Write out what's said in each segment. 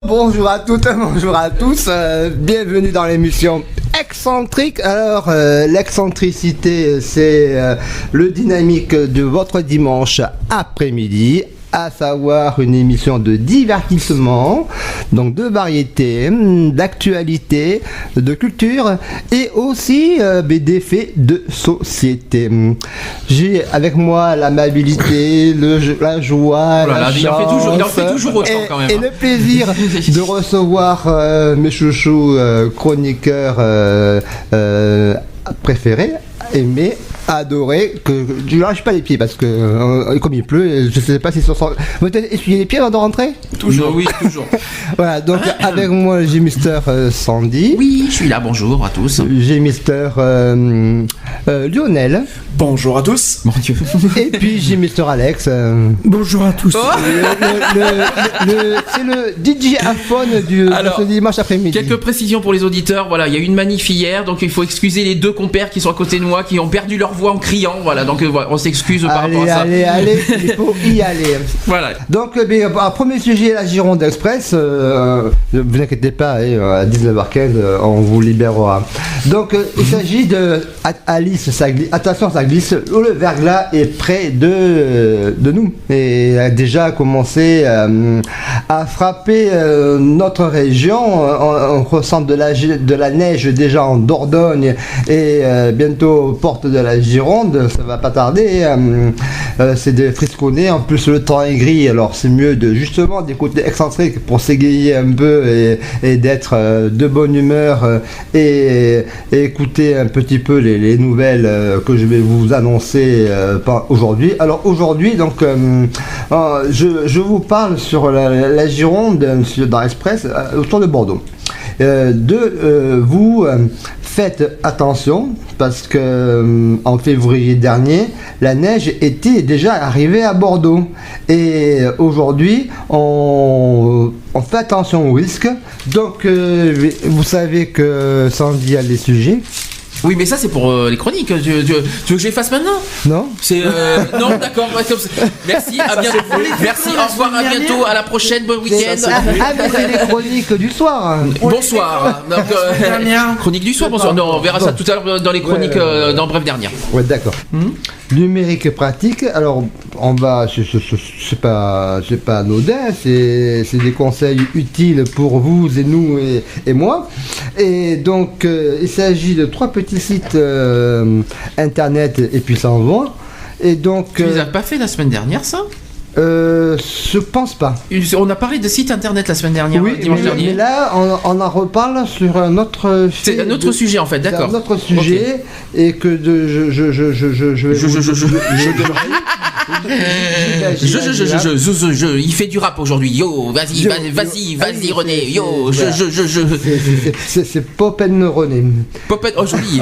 Bonjour à toutes, bonjour à tous, bienvenue dans l'émission Excentrique. Alors, l'excentricité, c'est le dynamique de votre dimanche après-midi, à savoir une émission de divertissement, donc de variété, d'actualité, de culture et aussi des faits de société. J'ai avec moi l'amabilité, la joie, la chance, il en fait toujours autant quand même. Et le plaisir de recevoir mes chouchous chroniqueurs préférés, aimés, adoré, que je ne lâche pas les pieds parce que comme il pleut, je ne sais pas si vous avez essuyé les pieds avant de rentrer. Toujours, oui, toujours. Voilà, donc avec moi j'ai Mister Sandy. Oui, je suis là, bonjour à tous. J'ai Mister Lionel. Bonjour à tous. Mon Dieu. Et puis j'ai Mister Alex. Bonjour à tous. C'est le DJ iPhone de ce dimanche après-midi. Quelques précisions pour les auditeurs. Voilà, il y a eu une manif hier, donc il faut excuser les deux compères qui sont à côté de moi, qui ont perdu leur voix en criant. Voilà, donc on s'excuse par rapport à ça. Allez, il faut y aller. Voilà. Donc, premier sujet, la Gironde Express. Ne vous inquiétez pas, à 19h15, on vous libérera. Donc, il s'agit de Alice, ça glisse. Attention, ça glisse. Le verglas est près de nous et a déjà commencé à frapper notre région. On ressent de la neige déjà en Dordogne et bientôt aux portes de la Gironde. Ça va pas tarder. C'est des frisconnés. En plus, le temps est gris. Alors, c'est mieux justement d'écouter Excentrique pour s'égayer un peu et d'être de bonne humeur et écouter un petit peu les nouvelles que je vais vous annoncer aujourd'hui. Alors aujourd'hui, donc, je vous parle sur la Gironde dans l'Express autour de Bordeaux. Vous faites attention parce que en février dernier, la neige était déjà arrivée à Bordeaux et aujourd'hui, on fait attention au risque. Donc, vous savez que Sandy a les sujets. Oui, mais ça c'est pour les chroniques. Tu veux que je les fasse maintenant? Non. C'est non, d'accord. Merci, à bientôt. Merci, au revoir, à bientôt, à la prochaine, bon week-end. C'est les chroniques du soir. Bonsoir. Donc, chronique du soir. Bonsoir. Non, on verra ça tout à l'heure dans les chroniques dans Bref Dernière. Ouais, d'accord. Numérique pratique. Alors, on va. C'est pas anodin. C'est des conseils utiles pour vous et nous et moi. Et donc, il s'agit de 3 petits sites internet et puis ça en va. Et donc. Tu les as pas fait la semaine dernière, ça? Je pense pas. On a parlé de sites internet la semaine dernière, oui, dimanche dernier. Mais là, on en reparle sur un autre. C'est un autre sujet en fait, d'accord. Un autre sujet et que il fait du rap aujourd'hui. Yo, vas-y René. Yo, C'est Popen René. Popen, oh joli.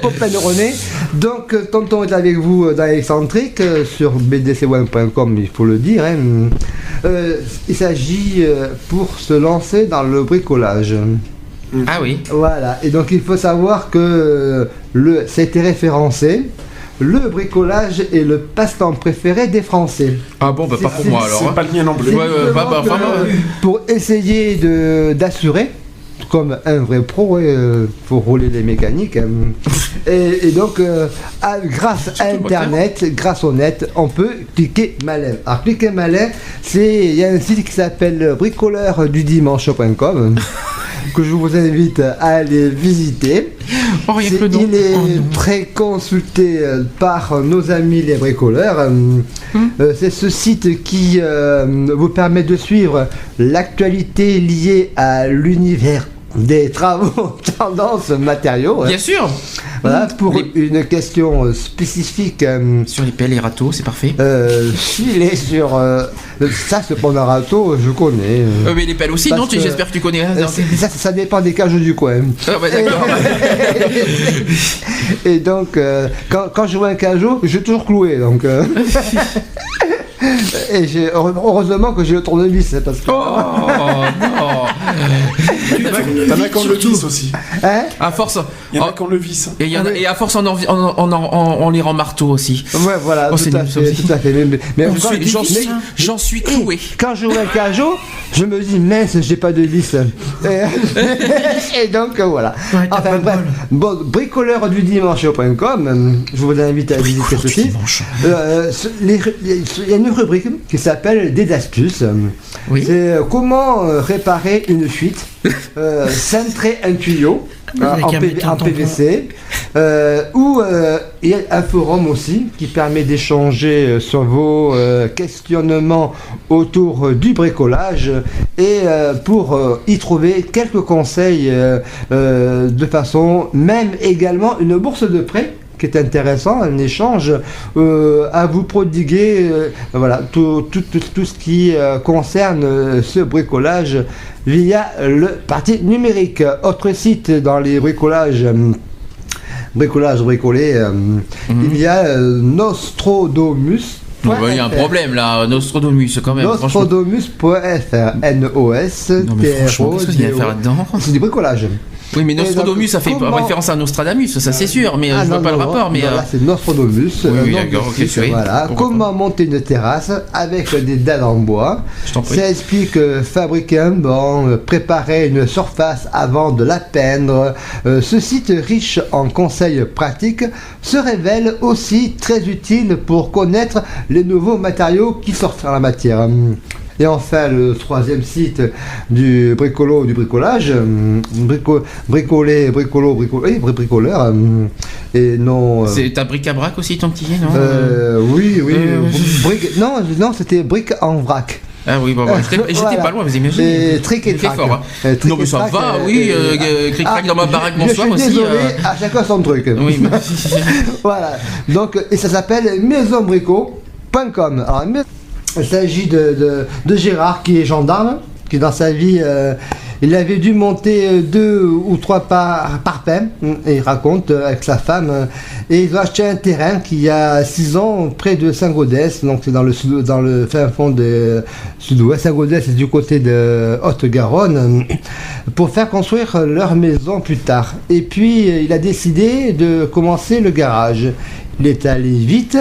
Popen René. Donc, Tonton est avec vous dans Excentrique sur bdc1.com. Il faut le dire. Il s'agit pour se lancer dans le bricolage. Ah oui. Voilà. Et donc il faut savoir que ça a été référencé. Le bricolage est le passe-temps préféré des Français. Ah bon, pas pour moi alors. C'est pas le mien non plus. Pour essayer d'assurer. Comme un vrai pro, pour rouler les mécaniques. Et donc, grâce à Internet, grâce au net, on peut cliquer malin. Alors, cliquer malin, il y a un site qui s'appelle bricoleur-du-dimanche.com que je vous invite à aller visiter. Il est très consulté par nos amis les bricoleurs. C'est ce site qui vous permet de suivre l'actualité liée à l'univers des travaux, tendances, matériaux. Bien sûr. Voilà, pour une question spécifique. Sur les pelles et râteaux, c'est parfait. S'il est sur. Ça, c'est pour un râteau, je connais. Mais les pelles aussi, non? J'espère que tu connais. Ça dépend des cages du coin. Ah ouais, d'accord. Et donc, quand je vois un cajot, je suis toujours cloué. Donc. Et heureusement que j'ai le tournevis, parce que. Oh non. T'en as qu'on le visse aussi. Hein? À force. Il y en a qu'on le visse. Et à force on les rend marteau aussi. Ouais, voilà, tout à fait. J'en suis cloué. Quand je vois un cajot, Je me dis, mince, j'ai pas de vis. Et donc, voilà. Ouais, t'as pas Enfin, de bref. bol. Bon, bricoleur-du-dimanche.com, je vous invite à visiter ceci. Dimanche. Il y a une rubrique qui s'appelle Des astuces. Oui. C'est comment réparer une fuite, centrer un tuyau Avec un métal en tampon. PVC, ou il y a un forum aussi qui permet d'échanger sur vos questionnements autour du bricolage et pour y trouver quelques conseils de façon, même également une bourse de prêt qui est intéressant, un échange à vous prodiguer, voilà, tout ce qui concerne ce bricolage via le parti numérique. Autre site dans les bricolages, bricolé, il y a Nostrodomus. Bon, bah, il y a un problème là, Nostradamus quand même. franchement. Nostrodomus.fr, Non, mais franchement, qu'est-ce qu'il y a à faire là-dedans? C'est du bricolage. Oui, mais Et donc, Nostradamus, ça fait comment- référence à Nostradamus, ça c'est sûr, mais je vois pas le rapport. Mais non, là c'est Nostrodomus. oui, nom d'accord, du ok, site, oui. voilà. Pourquoi Comment monter une terrasse avec des dalles en bois. je t'en prie. Ça explique fabriquer un banc, préparer une surface avant de la peindre. Ce site riche en conseils pratiques se révèle aussi très utile pour connaître les nouveaux matériaux qui sortent en la matière. Et enfin, le troisième site du bricolage, bricoleur, et non... C'est un bric-à-brac aussi ton petit, non oui, non, c'était brique en vrac. Ah oui, bon, j'étais Voilà. pas loin, vous imaginez. Et trick et J'étais trac. fort, hein. Trick Non, mais et ça trac, va, oui, cric-crac dans ma baraque, je bonsoir suis aussi. désolé, à chacun son truc. Oui, mais... Voilà. Donc, et ça s'appelle maisonbrico.com. Alors, il s'agit de Gérard qui est gendarme, qui dans sa vie, il avait dû monter 2 ou 3 parpaings, et il raconte avec sa femme, et ils ont acheté un terrain qui y a 6 ans près de Saint-Gaudès, donc c'est dans le fin fond de sud-ouest. Saint-Gaudès c'est du côté de Haute-Garonne, pour faire construire leur maison plus tard. Et puis il a décidé de commencer le garage. Il est allé vite,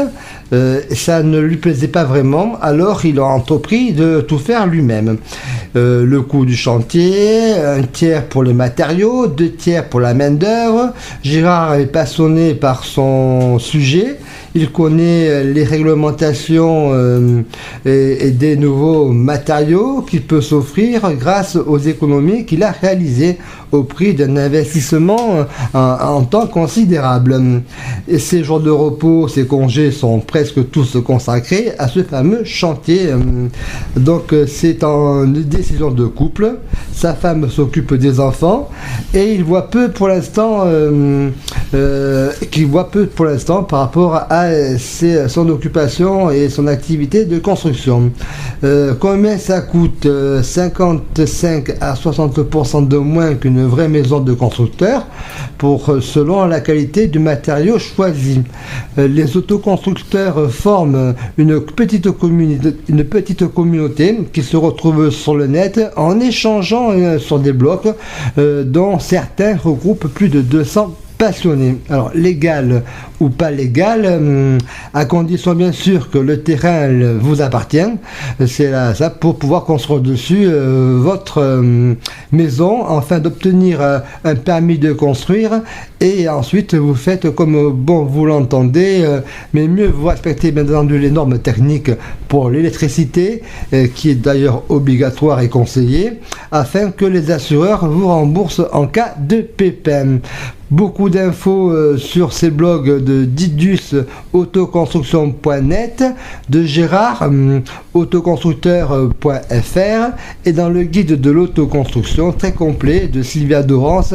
ça ne lui plaisait pas vraiment, alors il a entrepris de tout faire lui-même. Le coût du chantier, 1/3 pour les matériaux, 2/3 pour la main-d'œuvre. Gérard est passionné par son sujet, il connaît les réglementations et des nouveaux matériaux qu'il peut s'offrir grâce aux économies qu'il a réalisées au prix d'un investissement en temps considérable. Et ses jours de repos, ses congés sont presque tous consacrés à ce fameux chantier. Donc c'est une décision de couple. Sa femme s'occupe des enfants et il voit peu pour l'instant par rapport à son occupation et son activité de construction. Combien ça coûte? 55 à 60% de moins qu'une vraie maison de constructeur selon la qualité du matériau choisi. Les autoconstructeurs forment une petite communauté qui se retrouve sur le net en échangeant sur des blocs dont certains regroupent plus de 200 passionnés. Alors légal ou pas légal, à condition bien sûr que le terrain vous appartient, c'est là ça pour pouvoir construire dessus votre maison afin d'obtenir un permis de construire, et ensuite vous faites comme bon vous l'entendez, mais mieux vous respectez bien entendu les normes techniques pour l'électricité qui est d'ailleurs obligatoire et conseillée, afin que les assureurs vous remboursent en cas de pépin. Beaucoup d'infos sur ces blogs de Didus autoconstruction.net, de Gérard autoconstructeur.fr, et dans le guide de l'autoconstruction très complet de Sylvia Dorance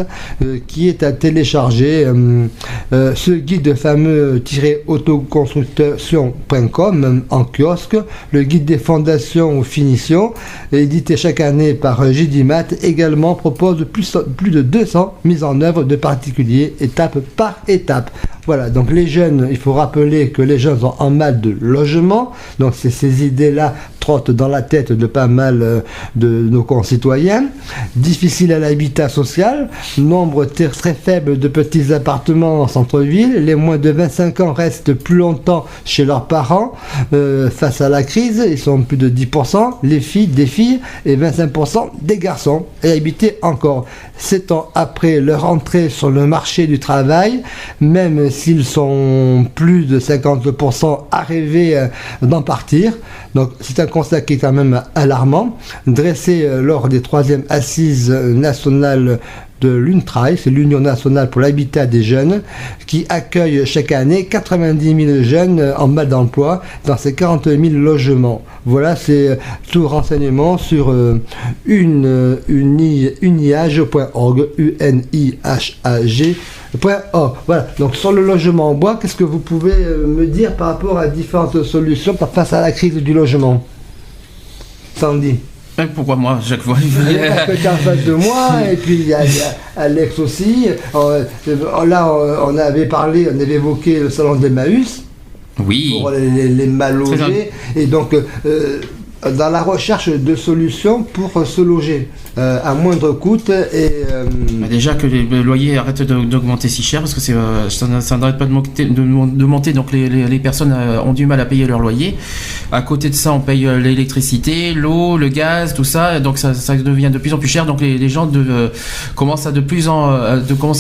qui est à télécharger. Ce guide fameux-autoconstruction.com en kiosque, le guide des fondations aux finitions, édité chaque année par JDMat, également propose plus de 200 mises en œuvre de particuliers étape par étape. Voilà, donc les jeunes, il faut rappeler que les jeunes ont un mal de logement, donc c'est ces idées-là trottent dans la tête de pas mal de nos concitoyens. Difficile à l'habitat social, nombre très faible de petits appartements en centre-ville, les moins de 25 ans restent plus longtemps chez leurs parents face à la crise, ils sont plus de 10%, les filles des filles et 25% des garçons, et habiter encore 7 ans après leur entrée sur le marché du travail, même s'ils sont plus de 50% à rêver d'en partir. Donc c'est un constat qui est quand même alarmant, dressé lors des 3e assises nationales de l'UNTRAI, c'est l'Union nationale pour l'habitat des jeunes, qui accueille chaque année 90 000 jeunes en mal d'emploi dans ces 40 000 logements. Voilà, c'est tout renseignement sur unihag.org, unihag.org. Voilà, donc sur le logement en bois, qu'est-ce que vous pouvez me dire par rapport à différentes solutions face à la crise du logement, Sandy? Pourquoi moi, chaque fois? Parce que tu es en face de moi, et puis il y a Alex aussi. Là, on avait évoqué le salon d'Emmaüs. Oui. Pour les mal logés. Et donc, dans la recherche de solutions pour se loger à moindre coût. Déjà que les loyers arrêtent d'augmenter si cher, parce que ça n'arrête pas de monter, donc les personnes ont du mal à payer leur loyer. À côté de ça, on paye l'électricité, l'eau, le gaz, tout ça, donc ça devient de plus en plus cher. Donc les gens commencent à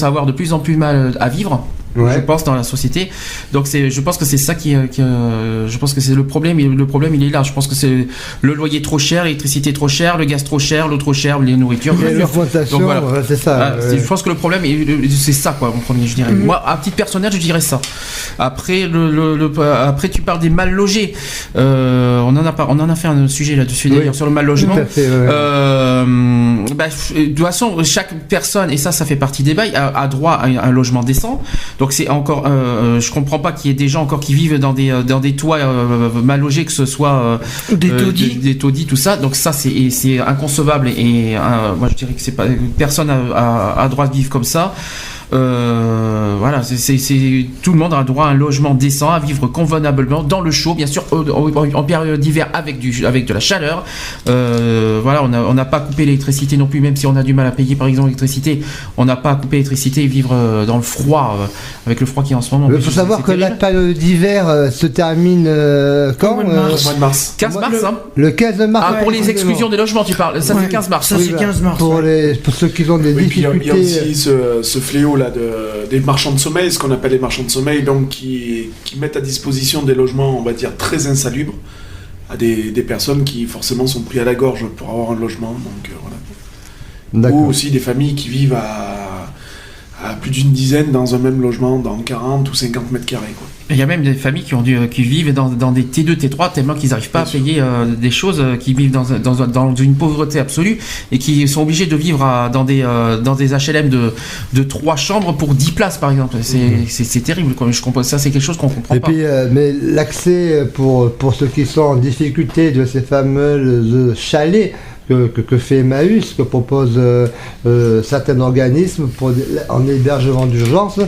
avoir de plus en plus mal à vivre. Ouais. Je pense dans la société. Donc je pense que c'est ça je pense que c'est le problème. Le problème il est là. Je pense que c'est le loyer trop cher, l'électricité trop chère, le gaz trop cher, l'eau trop chère, les nourritures. Donc voilà. C'est ça. Je pense que le problème c'est ça quoi en premier, je dirais. Moi à titre personnel je dirais ça. Après après tu parles des mal logés. On en a fait un sujet là-dessus d'ailleurs sur le mal logement. De toute façon chaque personne, et ça fait partie des bails, a droit à un logement décent. Donc c'est encore, je comprends pas qu'il y ait des gens encore qui vivent dans des toits mal logés, que ce soit des taudis, tout ça. Donc ça c'est inconcevable et moi je dirais que c'est pas, personne a droit de vivre comme ça. Voilà, tout le monde a droit à un logement décent, à vivre convenablement dans le chaud, bien sûr en période d'hiver avec de la chaleur. Voilà, on n'a pas coupé l'électricité non plus, même si on a du mal à payer par exemple l'électricité, on n'a pas à couper l'électricité et vivre dans le froid, avec le froid qui est en ce moment. Il faut savoir que la période d'hiver se termine quand au mois de mars. 15 mars, hein. Le 15 mars. Ah, pour les exclusions des logements, tu parles. Ça c'est 15 mars. Ça c'est 15 mars. Pour ceux qui ont des difficultés. Il y a aussi ce fléau là des marchands de sommeil, ce qu'on appelle les marchands de sommeil, donc qui mettent à disposition des logements, on va dire, très insalubres à des personnes qui forcément sont pris à la gorge pour avoir un logement. Donc voilà. Ou aussi des familles qui vivent à plus d'une dizaine dans un même logement, dans 40 ou 50 mètres carrés, quoi. Il y a même des familles qui vivent dans des T2, T3 tellement qu'ils n'arrivent pas à payer des choses, qui vivent dans une pauvreté absolue et qui sont obligés de vivre dans des HLM de 3 chambres pour 10 places par exemple. C'est terrible, quoi. Je comprends, ça c'est quelque chose qu'on comprend pas. Et puis mais l'accès pour ceux qui sont en difficulté de ces fameux chalets que fait Emmaüs, que propose certains organismes en hébergement d'urgence,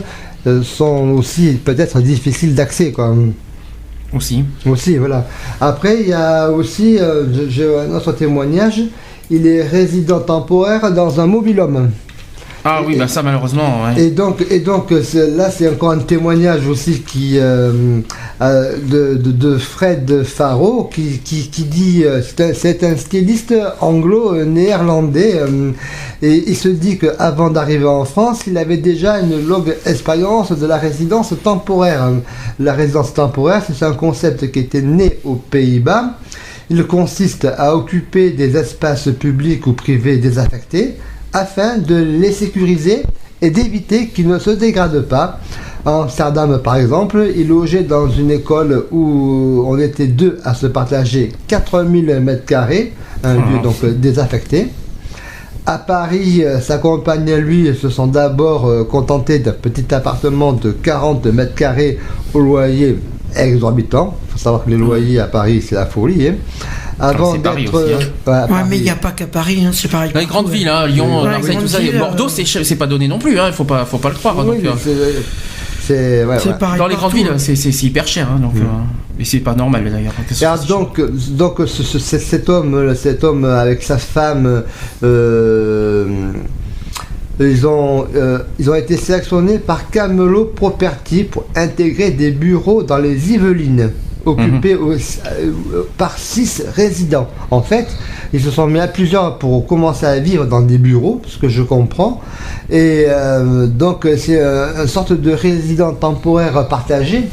sont aussi peut-être difficiles d'accès, quoi. Aussi, voilà. Après, il y a aussi, j'ai un autre témoignage, il est résident temporaire dans un mobil-home. Ah oui, ça malheureusement. Ouais. Et donc là, c'est encore un témoignage aussi de Fred Faro qui dit, c'est un styliste anglo-néerlandais, et il se dit qu'avant d'arriver en France, il avait déjà une longue expérience de la résidence temporaire. La résidence temporaire, c'est un concept qui était né aux Pays-Bas. Il consiste à occuper des espaces publics ou privés désaffectés afin de les sécuriser et d'éviter qu'ils ne se dégradent pas. À Amsterdam, par exemple, il logeait dans une école où on était 2 à se partager 4000 m², un lieu donc désaffecté. À Paris, sa compagne et lui se sont d'abord contentés d'un petit appartement de 40 m² au loyer exorbitant. Il faut savoir que les loyers à Paris, c'est la folie, hein. Avant d'être. Mais il n'y a pas qu'à Paris, hein, c'est pareil. Dans les grandes villes, hein, Lyon, Marseille, tout ça. Bordeaux, c'est pas donné non plus, hein, faut pas le croire. Oui, donc, C'est pareil dans les grandes villes, c'est hyper cher, hein, donc, et c'est pas normal d'ailleurs. Donc cet homme avec sa femme, ils ont été sélectionnés par Camelot Property pour intégrer des bureaux dans les Yvelines, occupés par 6 résidents. En fait, ils se sont mis à plusieurs pour commencer à vivre dans des bureaux, ce que je comprends. Et donc, c'est une sorte de résident temporaire partagé.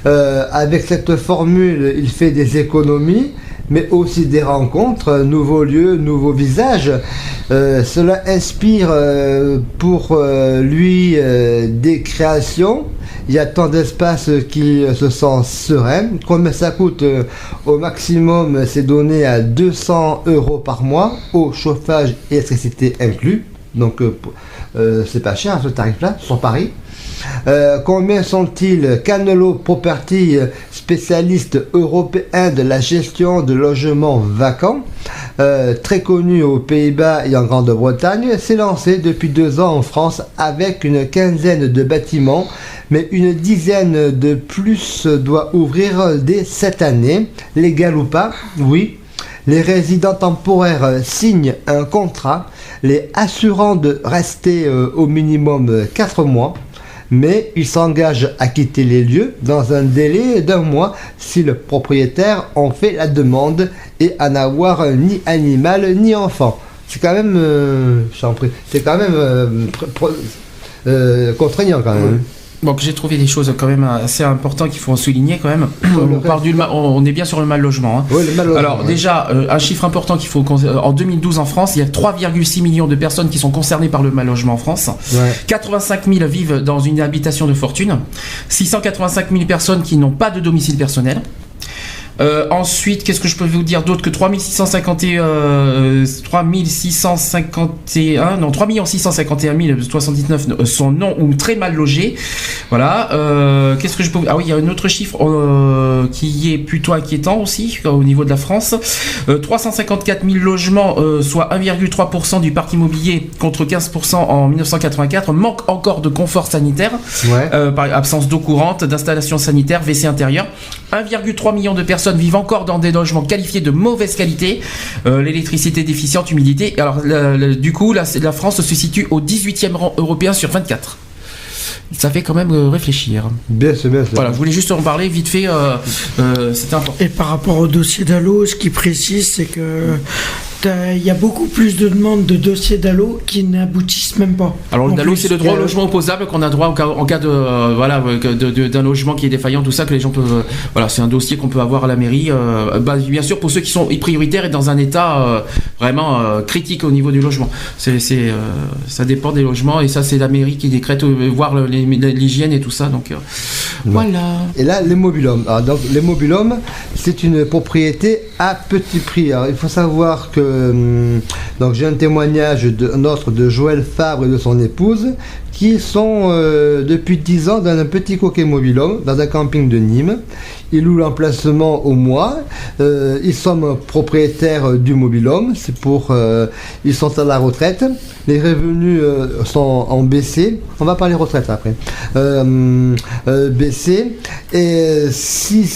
Avec cette formule, il fait des économies, mais aussi des rencontres, nouveaux lieux, nouveaux visages. Cela inspire pour lui des créations. Il y a tant d'espace qu'il se sent serein. Combien ça coûte au maximum, c'est donné à 200 € par mois, eau, chauffage et électricité inclus. Donc c'est pas cher ce tarif-là, sur Paris. Combien sont-ils? Camelot Property, spécialiste européen de la gestion de logements vacants, très connu aux Pays-Bas et en Grande-Bretagne, s'est lancé depuis 2 ans en France avec une quinzaine de bâtiments, mais une dizaine de plus doit ouvrir dès cette année. Légal ou pas? Oui. Les résidents temporaires signent un contrat, les assurant de rester au minimum 4 mois. Mais il s'engage à quitter les lieux dans un délai d'1 mois si le propriétaire en fait la demande et à n'avoir ni animal ni enfant. C'est quand même, contraignant quand même. Donc j'ai trouvé des choses quand même assez importantes qu'il faut souligner quand même. On est bien sur le mal logement. Hein. Oui, le mal logement. Alors déjà, un chiffre important qu'il faut... En 2012 en France, il y a 3,6 millions de personnes qui sont concernées par le mal logement en France. Ouais. 85 000 vivent dans une habitation de fortune. 685 000 personnes qui n'ont pas de domicile personnel. Ensuite, qu'est-ce que je peux vous dire d'autre que 3 651 079 sont non ou très mal logés. Voilà. Qu'est-ce que je peux... Ah oui, il y a un autre chiffre qui est plutôt inquiétant aussi au niveau de la France. 354 000 logements, soit 1,3% du parc immobilier contre 15% en 1984, manquent encore de confort sanitaire, par absence d'eau courante, d'installations sanitaires, WC intérieur. 1,3 million de personnes vivent encore dans des logements qualifiés de mauvaise qualité, l'électricité déficiente, humidité. Alors, du coup, la France se situe au 18e rang européen sur 24. Ça fait quand même réfléchir. Bien sûr. Voilà, je voulais juste en parler vite fait, c'était important. Et par rapport au dossier d'Allo, ce qui précise, c'est que il y a beaucoup plus de demandes de dossiers d'Allo qui n'aboutissent même pas. Alors le DALO, c'est le droit au logement opposable qu'on a droit en cas de d'un logement qui est défaillant, tout ça, que les gens peuvent... voilà, c'est un dossier qu'on peut avoir à la mairie. Bien sûr, pour ceux qui sont prioritaires et dans un état vraiment critique au niveau du logement. Ça dépend des logements et ça, c'est la mairie qui décrète, voir l'hygiène et tout ça. Donc voilà. Et là, l'immobilhome. Alors, donc, l'immobilhome, c'est une propriété à petit prix. Alors, il faut savoir que donc j'ai un témoignage de Joël Fabre et de son épouse qui sont depuis 10 ans dans un petit coquet mobilhome dans un camping de Nîmes. Ils louent l'emplacement au mois. Ils sont propriétaires du mobilhome. C'est pour ils sont à la retraite. Les revenus sont en baissé. On va parler retraite après. Baissé. Et si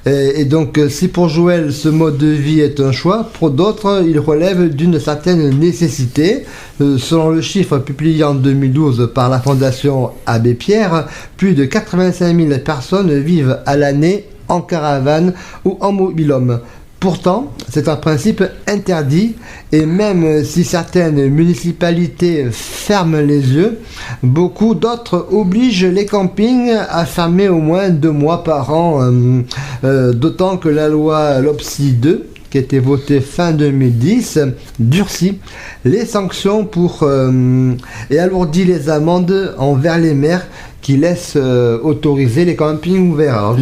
Et donc, si pour Joël ce mode de vie est un choix, pour d'autres, il relève d'une certaine nécessité. Selon le chiffre publié en 2012 par la Fondation Abbé Pierre, plus de 85 000 personnes vivent à l'année en caravane ou en mobilhome. Pourtant, c'est un principe interdit et même si certaines municipalités ferment les yeux, beaucoup d'autres obligent les campings à fermer au moins 2 mois par an, d'autant que la loi LOPSI 2, qui a été votée fin 2010, durcit les sanctions et alourdit les amendes envers les maires qui laisse autoriser les campings ouverts. Alors,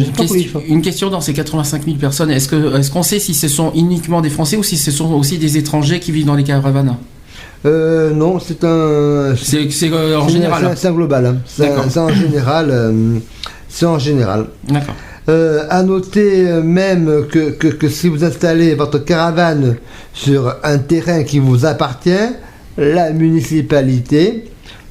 une question dans ces 85 000 personnes, est-ce qu'on sait si ce sont uniquement des Français ou si ce sont aussi des étrangers qui vivent dans les caravanes? Non, c'est en général. C'est global. C'est en général. C'est en général. D'accord. À noter même que si vous installez votre caravane sur un terrain qui vous appartient, la municipalité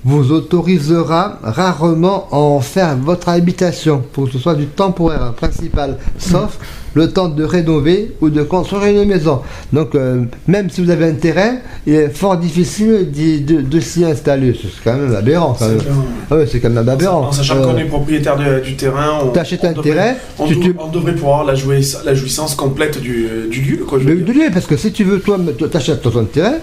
vous autorisera rarement à en faire votre habitation, pour que ce soit du temporaire principal, sauf le temps de rénover ou de construire une maison. Donc, même si vous avez un terrain, il est fort difficile de s'y installer. C'est quand même aberrant. Quand même. C'est quand même aberrant. En sachant qu'on est propriétaire du terrain, on t'achètes un terrain, on devrait pouvoir la jouissance complète du lieu. Quoi, du lieu, parce que si tu veux, toi, t'achètes ton terrain,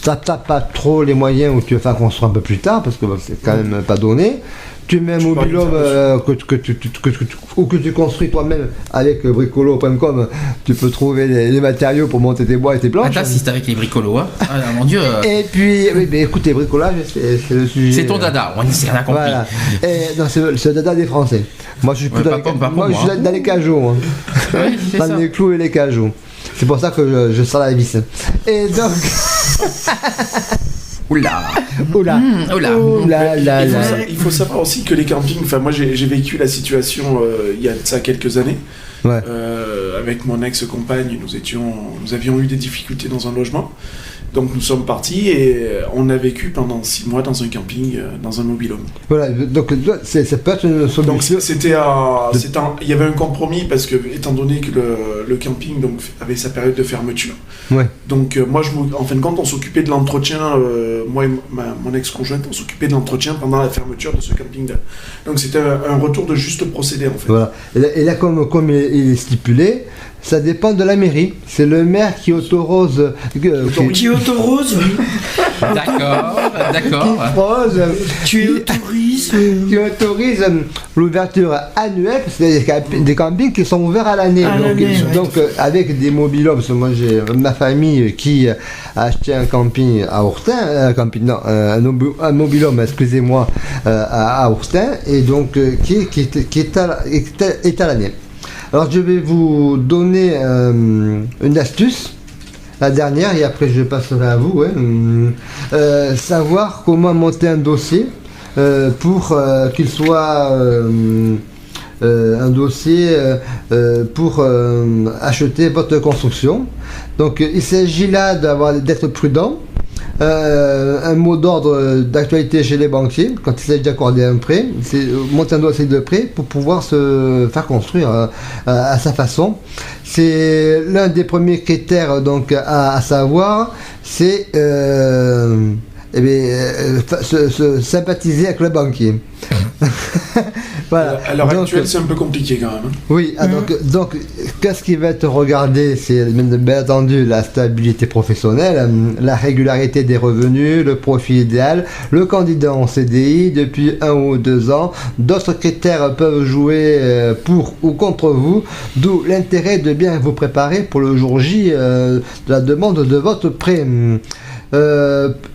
t'as pas trop les moyens où tu veux faire construire un peu plus tard, parce que c'est quand même pas donné. Tu mets un mobil-home que tu construis toi-même avec bricolo.com, tu peux trouver les matériaux pour monter tes bois et tes planches. T'assistes avec les bricolos, hein. Ah, mon Dieu. Et puis, oui, mais écoutez, bricolage, c'est le sujet. C'est ton dada, on s'est rien compris. Voilà. Non, c'est le dada des Français. Moi, je suis plus je suis dans les cajots. Hein. Oui, c'est dans ça. les clous et les cajots. C'est pour ça que je sors la vis. Et donc. Oula. Il faut savoir aussi que les campings, enfin moi j'ai vécu la situation il y a de ça quelques années. Ouais. Avec mon ex-compagne, nous avions eu des difficultés dans un logement. Donc nous sommes partis et on a vécu pendant 6 mois dans un camping, dans un mobil-home. Voilà, donc c'est pas une solution. Donc il y avait un compromis parce que étant donné que le camping donc avait sa période de fermeture. Ouais. Donc moi en fin de compte on s'occupait de l'entretien, moi et mon ex-conjointe on s'occupait de l'entretien pendant la fermeture de ce camping-là. Donc c'était un retour de juste procédé en fait. Voilà. Et là comme il est stipulé, ça dépend de la mairie. C'est le maire qui autorise. Qui autorise, oui. D'accord. Qui autorise l'ouverture annuelle, parce qu'il y a des campings qui sont ouverts à l'année. Donc avec des mobil-homes, parce que moi j'ai ma famille qui a acheté un camping à Ourtin, un mobil-home, excusez-moi, à Ourtin, et donc qui est à l'année. Alors je vais vous donner une astuce, la dernière, et après je passerai à vous. Savoir comment monter un dossier pour qu'il soit un dossier pour acheter votre construction. Donc il s'agit là d'être prudent. Un mot d'ordre d'actualité chez les banquiers quand il s'agit d'accorder un prêt, c'est monter un dossier de prêt pour pouvoir se faire construire à sa façon. C'est l'un des premiers critères donc à savoir, c'est se sympathiser avec le banquier. Voilà. À l'heure actuelle, c'est un peu compliqué quand même. Oui, donc qu'est-ce qui va être regardé? C'est bien entendu la stabilité professionnelle, la régularité des revenus, le profil idéal, le candidat en CDI depuis 1 ou 2 ans. D'autres critères peuvent jouer pour ou contre vous, d'où l'intérêt de bien vous préparer pour le jour J de la demande de votre prêt.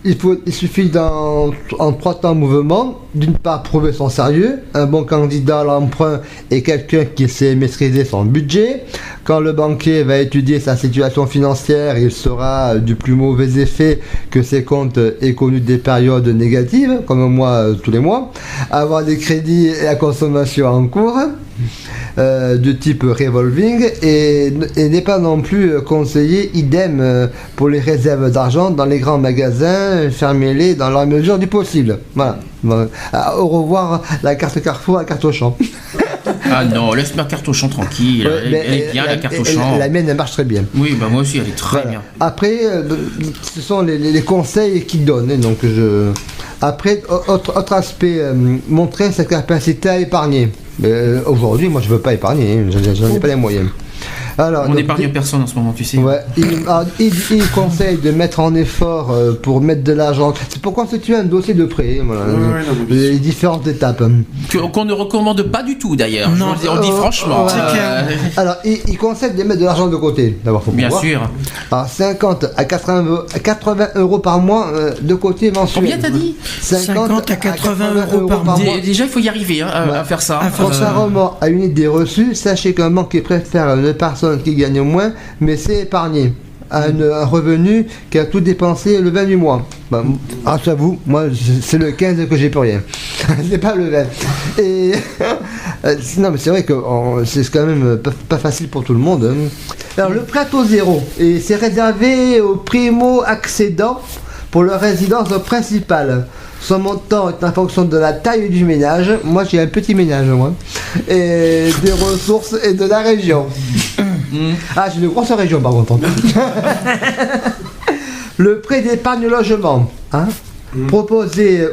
Il suffit en 3 temps mouvements. D'une part, prouver son sérieux. Un bon candidat à l'emprunt est quelqu'un qui sait maîtriser son budget. Quand le banquier va étudier sa situation financière, il sera du plus mauvais effet que ses comptes aient connu des périodes négatives, comme moi tous les mois. Avoir des crédits et la consommation en cours. De type revolving et n'est pas non plus conseillé, idem pour les réserves d'argent dans les grands magasins, fermez-les dans la mesure du possible. Voilà. Au revoir la carte Carrefour, la carte Auchan. Ah non, laisse ma carte Auchan tranquille, elle est bien la carte Auchan. La mienne elle marche très bien. Oui, bah moi aussi elle est très bien. Après, ce sont les conseils qu'ils donnent. Donc Après, autre aspect, montrer sa capacité à épargner. Aujourd'hui, moi je veux pas épargner, j'en ai pas les moyens. Alors, on n'épargne personne en ce moment, tu sais. Ouais, il conseille de mettre en effort pour mettre de l'argent. C'est pour constituer un dossier de prêt. Voilà, les différentes étapes. Qu'on ne recommande pas du tout d'ailleurs. On le dit franchement. Alors, il conseille de mettre de l'argent de côté. D'abord, faut bien pouvoir. sûr. Alors, 50 à 80 euros par mois de côté mensuel. Combien t'as dit? 50 à 80 euros par mois. Déjà, il faut y arriver à faire ça. Contrairement à une idée reçue, sachez qu'un banquier préfère une personne qui gagne moins, mais c'est épargné. Un revenu qui a tout dépensé le 20 du mois. J'avoue, moi c'est le 15 que j'ai plus rien. C'est pas le 20. Et non mais c'est vrai que c'est quand même pas facile pour tout le monde. Alors le prêt à taux zéro, et c'est réservé aux primo-accédants pour leur résidence principale. Son montant est en fonction de la taille du ménage. Moi, j'ai un petit ménage, moi. Et des ressources et de la région. Ah, j'ai une grosse région, par contre. Le prêt d'épargne logement. Hein, proposé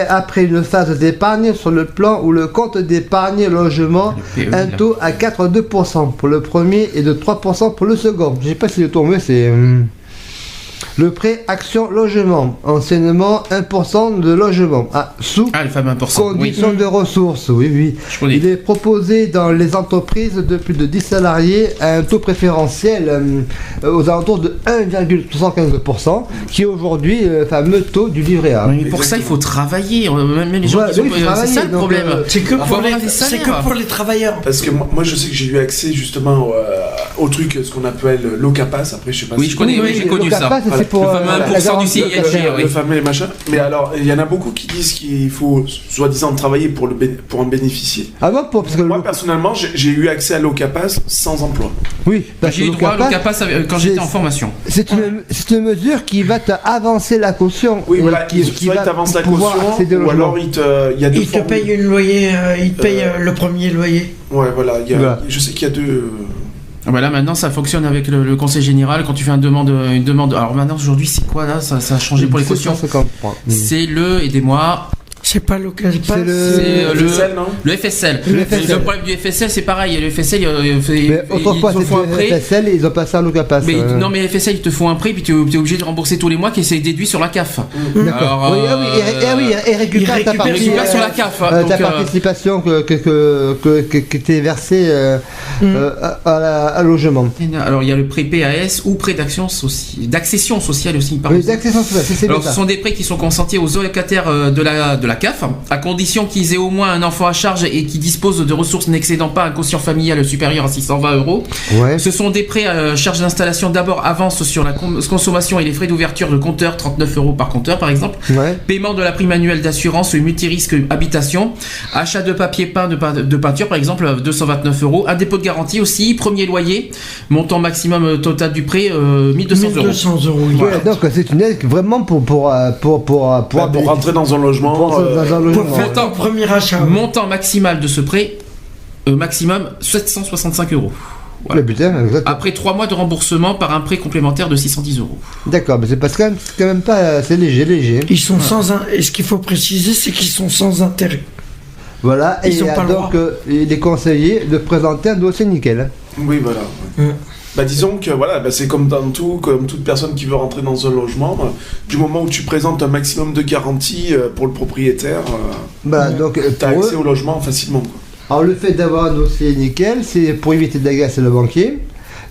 après une phase d'épargne sur le plan ou le compte d'épargne logement, un taux à 4,2% pour le premier et de 3% pour le second. Je sais pas si le taux mieux, c'est... Le prêt action logement, anciennement 1% de logement, sous le fameux 1%, condition de ressources, oui. Il est proposé dans les entreprises de plus de 10 salariés à un taux préférentiel aux alentours de 1,75%, qui est aujourd'hui le fameux taux du livret A. Mais pour ça, il faut travailler, même les gens qui c'est ça le problème. C'est que pour les travailleurs. Parce que moi, je sais que j'ai eu accès justement au truc, ce qu'on appelle l'OCAPAS, après je sais pas si... J'ai connu ça. C'est pour le fameux 1% du CISG, le fameux machin. Mais alors, il y en a beaucoup qui disent qu'il faut soi-disant travailler pour en bénéficier. Ah bon, parce que moi, personnellement, j'ai eu accès à l'OCAPAS sans emploi. Oui, j'ai eu droit à l'OCAPAS quand j'étais en formation. C'est une mesure qui va t'avancer la caution. Oui, voilà, soit il t'avance la caution, ou alors il y a deux il te paye une loyer, il te paye le premier loyer. Ouais, voilà, je sais qu'il y a deux... Voilà, maintenant ça fonctionne avec le conseil général quand tu fais une demande. Alors maintenant aujourd'hui c'est quoi là, ça a changé pour les cautions. C'est aidez-moi. C'est pas l'occasion. C'est le FSL, non ? Le FSL. Le problème du FSL, c'est pareil. Le FSL, autrefois, ils te font un prêt. FSL, ils ont passé à l'OCAPAS. Non, mais FSL, ils te font un prêt, puis tu es obligé de rembourser tous les mois, qui est déduit sur la CAF. D'accord. Et récupère sur la CAF. Ta participation que t'es versée à logement. Alors, il y a le prêt PAS ou prêt d'accession sociale aussi. Oui, d'accession sociale, c'est alors, ce sont des prêts qui sont consentis aux locataires de la CAF, à condition qu'ils aient au moins un enfant à charge et qu'ils disposent de ressources n'excédant pas un quotient familial supérieur à 620 €. Ouais. Ce sont des prêts à charge d'installation d'abord avance sur la consommation et les frais d'ouverture de compteur, 39 € par compteur par exemple. Ouais. Paiement de la prime annuelle d'assurance multirisque habitation. Achat de papier peint de peinture par exemple, 229 €. Un dépôt de garantie aussi. Premier loyer. Montant maximum total du prêt, 1200 €. 1200 €. Ouais, donc c'est une aide vraiment pour rentrer dans un logement. Pour faire ton premier achat. Montant maximal de ce prêt, maximum 765 €. Voilà. Après 3 mois de remboursement par un prêt complémentaire de 610 €. D'accord, mais c'est parce que c'est quand même pas, c'est léger. Ils sont et ce qu'il faut préciser, c'est qu'ils sont sans intérêt. Voilà, et donc il est conseillé de présenter un dossier nickel. Oui, voilà. Disons que c'est comme dans tout, comme toute personne qui veut rentrer dans un logement, du moment où tu présentes un maximum de garanties pour le propriétaire, donc tu as accès au logement facilement. Quoi. Alors le fait d'avoir un dossier nickel, c'est pour éviter d'agacer le banquier,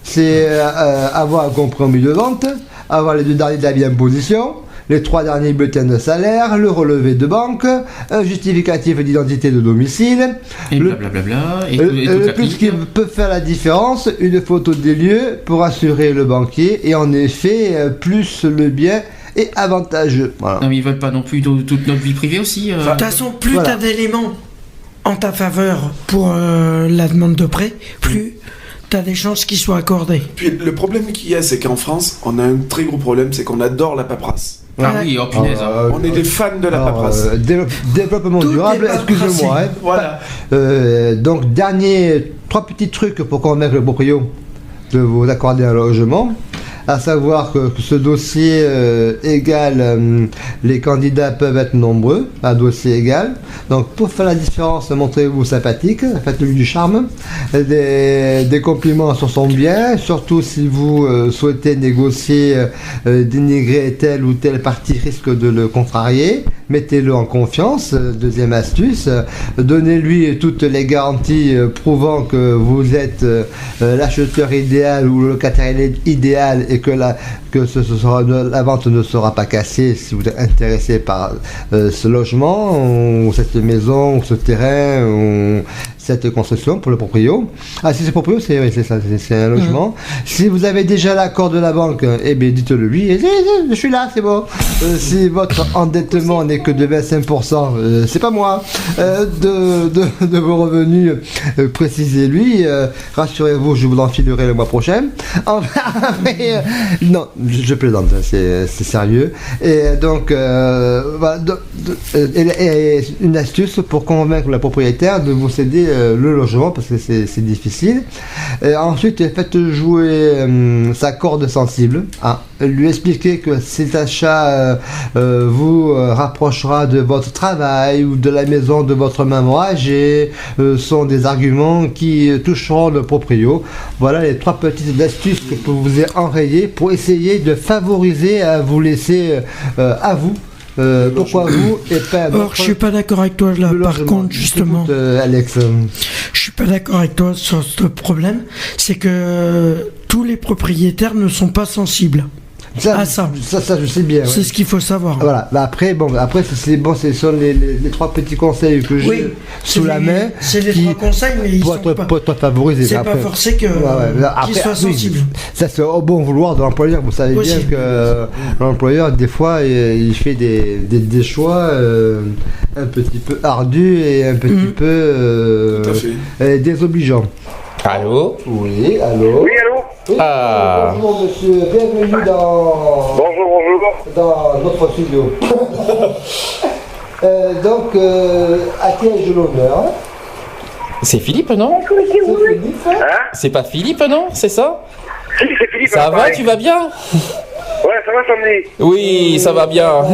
c'est avoir un compromis de vente, avoir les 2 derniers de la d'imposition, les 3 derniers bulletins de salaire, le relevé de banque, un justificatif d'identité de domicile, et blablabla, le plus qui peut faire la différence, une photo des lieux pour assurer le banquier, et en effet, plus le bien est avantageux. Voilà. Non mais ils veulent pas non plus toute notre vie privée aussi. De toute façon, plus t'as d'éléments en ta faveur pour la demande de prêt, plus t'as des chances qu'ils soient accordés. Puis le problème qu'il y a, c'est qu'en France, on a un très gros problème, c'est qu'on adore la paperasse. Oui, oh punaise. On est des fans de la paperasse. Développement durable, excusez-moi. Voilà. Donc, 3 petits trucs pour convaincre le proprio de vous accorder un logement. À savoir que ce dossier égal, les candidats peuvent être nombreux, un dossier égal. Donc pour faire la différence, montrez-vous sympathique, faites-lui du charme, des compliments sur son bien, surtout si vous souhaitez négocier, dénigrer telle ou telle partie risque de le contrarier. Mettez-le en confiance. Deuxième astuce, donnez-lui toutes les garanties prouvant que vous êtes l'acheteur idéal ou le locataire idéal et que la vente ne sera pas cassée si vous êtes intéressé par ce logement ou cette maison ou ce terrain. cette construction pour le proprio. Ah, si c'est proprio, c'est ça, c'est un logement. Si vous avez déjà l'accord de la banque, eh bien dites-le lui, je suis là, c'est bon. Si votre endettement n'est que de 25%, c'est pas moi, de vos revenus, précisez-lui, rassurez-vous, je vous l'enfilerai le mois prochain. Non, je plaisante, c'est sérieux. Et donc, voilà, et une astuce pour convaincre la propriétaire de vous céder le logement, parce que c'est difficile. Et ensuite, faites jouer sa corde sensible. Lui expliquer que cet achat vous rapprochera de votre travail ou de la maison de votre maman âgée, sont des arguments qui toucheront le proprio. Voilà les 3 petites astuces que je vous ai enrayées pour essayer de favoriser à vous laisser à vous. Pourquoi vous et pas Or, je suis pas d'accord avec toi là. Par contre, justement, Alex, je suis pas d'accord avec toi sur ce problème. C'est que tous les propriétaires ne sont pas sensibles. Ça, je sais bien. C'est ce qu'il faut savoir. Voilà. Après, ce sont les 3 petits conseils que j'ai sous la main. C'est les 3 conseils, mais ils sont pas favorisés. C'est pas forcé qu'ils soient sensibles. Ça, c'est au bon vouloir de l'employeur. Vous savez bien que l'employeur, des fois, il fait des choix un petit peu ardus et un petit peu désobligeants. Allô? Oui, allô? Oui, allô? Oui, bonjour monsieur, bienvenue dans notre studio. Donc, à qui ai-je l'honneur? C'est Philippe, non? C'est Philippe. C'est pas Philippe, non? C'est ça? Si, c'est Philippe. Ça va, tu vas bien? Ouais, ça va, Sandy? Oui, ça va bien.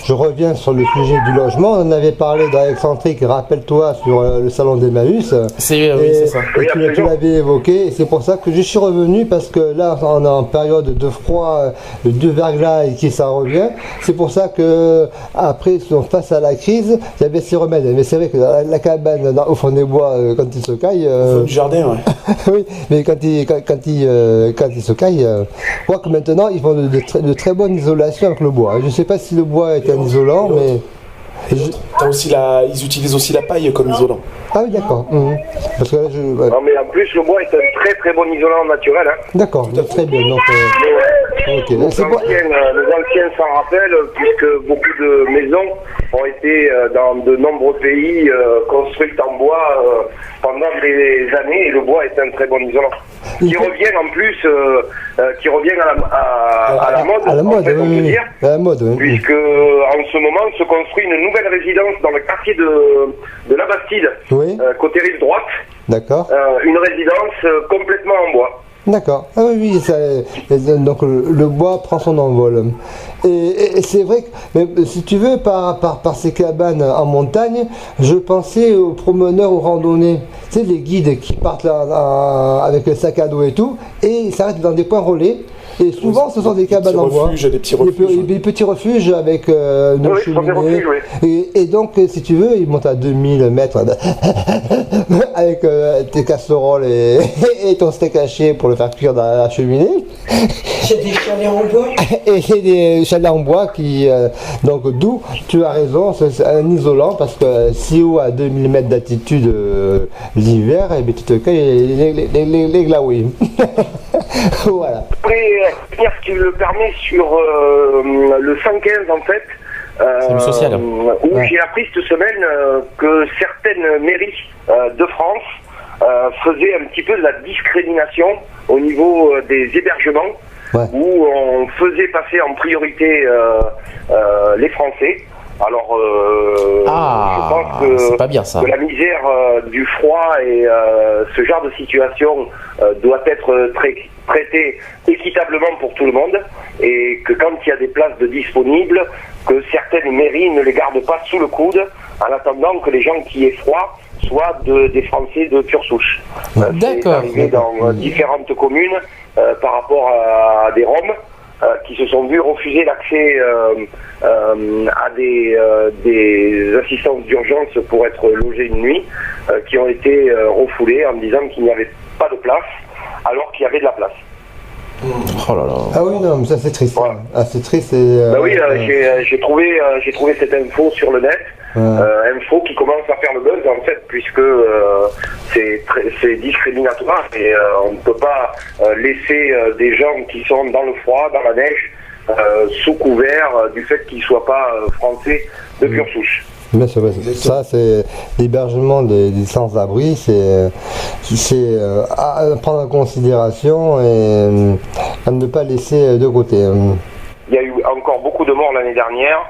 Je reviens sur le sujet du logement. On en avait parlé dans Excentrique, rappelle-toi, sur le salon d'Emmaüs. Oui, c'est ça. Et tu l'avais évoqué. Et c'est pour ça que je suis revenu, parce que là, on est en période de froid, de verglas et qui ça revient. C'est pour ça que, après, face à la crise, il y avait ces remèdes. Mais c'est vrai que la cabane au fond des bois, quand il se caille. Au fond du jardin, ouais. Oui, mais quand il se caille, je crois que maintenant, ils font de très bonne isolation avec le bois. Je ne sais pas si le bois est un isolant, mais... Ils utilisent aussi la paille comme isolant. Ah oui, d'accord. Parce que là, Non, mais en plus, le bois est un très très bon isolant naturel. Hein. D'accord, très bien. Donc, les anciens s'en rappellent, puisque beaucoup de maisons ont été dans de nombreux pays construites en bois pendant des années, et le bois est un très bon isolant. Qui revient en plus, à la mode, à la mode, en fait, on peut dire, à la mode, oui. puisque en ce moment se construit une nouvelle résidence dans le quartier de la Bastide, côté rive droite. D'accord. Une résidence complètement en bois. D'accord. Ah oui, donc le bois prend son envol. Et c'est vrai que, mais, si tu veux, par ces cabanes en montagne, je pensais aux promeneurs, aux randonnées. Tu sais, les guides qui partent là, avec le sac à dos et tout, et ils s'arrêtent dans des points relais. Et souvent, ce sont des cabanes en bois. Des petits refuges. Des petits refuges avec nos cheminées. Et donc, si tu veux, ils montent à 2000 mètres avec tes casseroles et ton steak haché pour le faire cuire dans la cheminée. C'est des chalets en bois. Et c'est des chalets en bois qui... donc, d'où, tu as raison, c'est un isolant, parce que si haut à 2000 mètres d'altitude l'hiver, et bien tu te cueilles les glaouis. Voilà. Après, ce qui le permet sur le 115 en fait, c'est le social. Où j'ai appris cette semaine que certaines mairies de France faisaient un petit peu de la discrimination au niveau des hébergements, où on faisait passer en priorité les Français. Alors, je pense que, c'est pas bien, ça. Que la misère du froid et ce genre de situation doit être traitée équitablement pour tout le monde, et que quand il y a des places de disponibles, que certaines mairies ne les gardent pas sous le coude en attendant que les gens qui aient froid soient des Français de pure souche. C'est arrivé dans différentes communes par rapport à des Roms qui se sont vus refuser l'accès à des assistances d'urgence pour être logés une nuit, qui ont été refoulés en disant qu'il n'y avait pas de place, alors qu'il y avait de la place. Oh là là. Ah oui, non, mais ça c'est triste. Voilà. Ah, c'est triste. Bah oui, j'ai trouvé cette info sur le net, info qui commence à faire le buzz en fait, puisque c'est discriminatoire et on ne peut pas laisser des gens qui sont dans le froid, dans la neige, sous couvert du fait qu'ils ne soient pas français de pure souche. Bien sûr, ça c'est l'hébergement des sans-abri, c'est à prendre en considération et à ne pas laisser de côté. Il y a eu encore beaucoup de morts l'année dernière,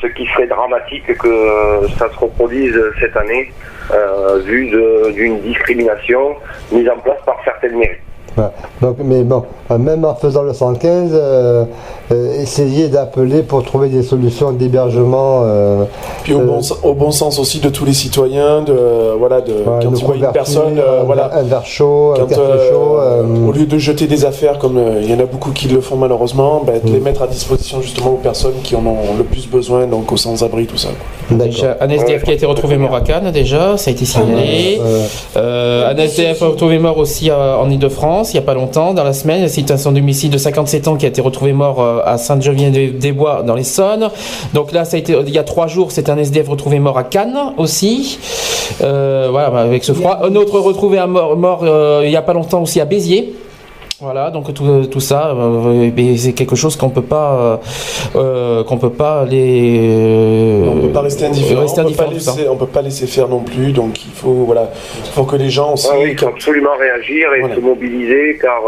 ce qui serait dramatique que ça se reproduise cette année, vu d'une discrimination mise en place par certaines mairies. Ouais. Donc, mais bon, même en faisant le 115, essayer d'appeler pour trouver des solutions d'hébergement. Puis au bon sens aussi de tous les citoyens, quand ils voient une personne, un verre chaud, un café chaud. Au lieu de jeter des affaires comme il y en a beaucoup qui le font malheureusement, de les mettre à disposition justement aux personnes qui en ont le plus besoin, donc aux sans-abri, tout ça. Déjà, un SDF qui a été retrouvé mort à Cannes, déjà, ça a été signalé. Un SDF retrouvé mort aussi en Ile-de-France. Il n'y a pas longtemps, dans la semaine, c'est un domicile de 57 ans qui a été retrouvé mort à Saint-Genis-des-Bois dans l'Essonne. Donc là, ça a été, il y a 3 jours, c'est un SDF retrouvé mort à Cannes aussi. Voilà, avec ce froid. Un autre retrouvé mort il n'y a pas longtemps aussi à Béziers. Voilà, donc tout ça, c'est quelque chose qu'on peut pas rester indifférent. On peut pas laisser faire non plus. Donc il faut que les gens aussi. Il faut absolument réagir et se mobiliser, car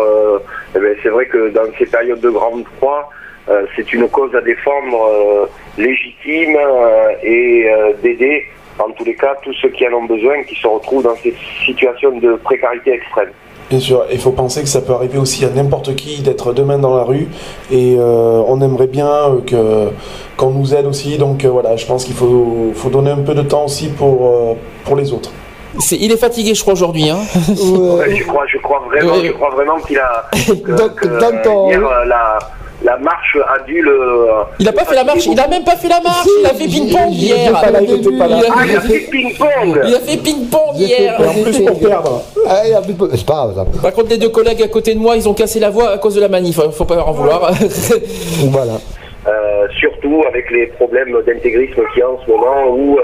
c'est vrai que dans ces périodes de grand froid, c'est une cause à défendre légitime et d'aider, en tous les cas, tous ceux qui en ont besoin, qui se retrouvent dans ces situations de précarité extrême. Bien sûr, il faut penser que ça peut arriver aussi à n'importe qui d'être demain dans la rue et on aimerait bien qu'on nous aide aussi. Donc voilà, je pense qu'il faut donner un peu de temps aussi pour les autres. Il est fatigué, je crois, aujourd'hui. Hein. Je crois vraiment qu'il a. La marche a dû le. Il a pas fait la marche, il a même pas fait la marche, il a fait ping-pong hier. Il a fait ping-pong. Il a fait ping-pong hier. Et en plus pour perdre. C'est pas grave ça. Par contre, les 2 collègues à côté de moi, ils ont cassé la voie à cause de la manif. Faut pas leur en vouloir. Voilà. Surtout avec les problèmes d'intégrisme qu'il y a en ce moment où,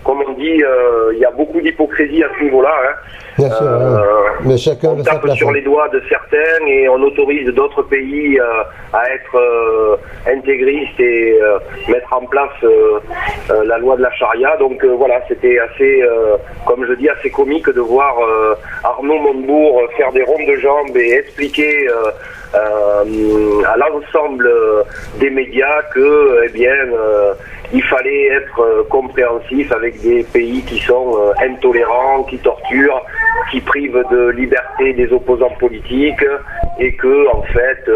comme on dit, il y a beaucoup d'hypocrisie à ce niveau-là. Hein. Bien sûr, mais chacun on tape sur les doigts de certains et on autorise d'autres pays à être intégristes et mettre en place la loi de la charia. Donc voilà, c'était assez, comme je dis, assez comique de voir Arnaud Montebourg faire des rondes de jambes et expliquer à l'ensemble des médias que, il fallait être compréhensif avec des pays qui sont intolérants, qui torturent, qui privent de liberté des opposants politiques, et que en fait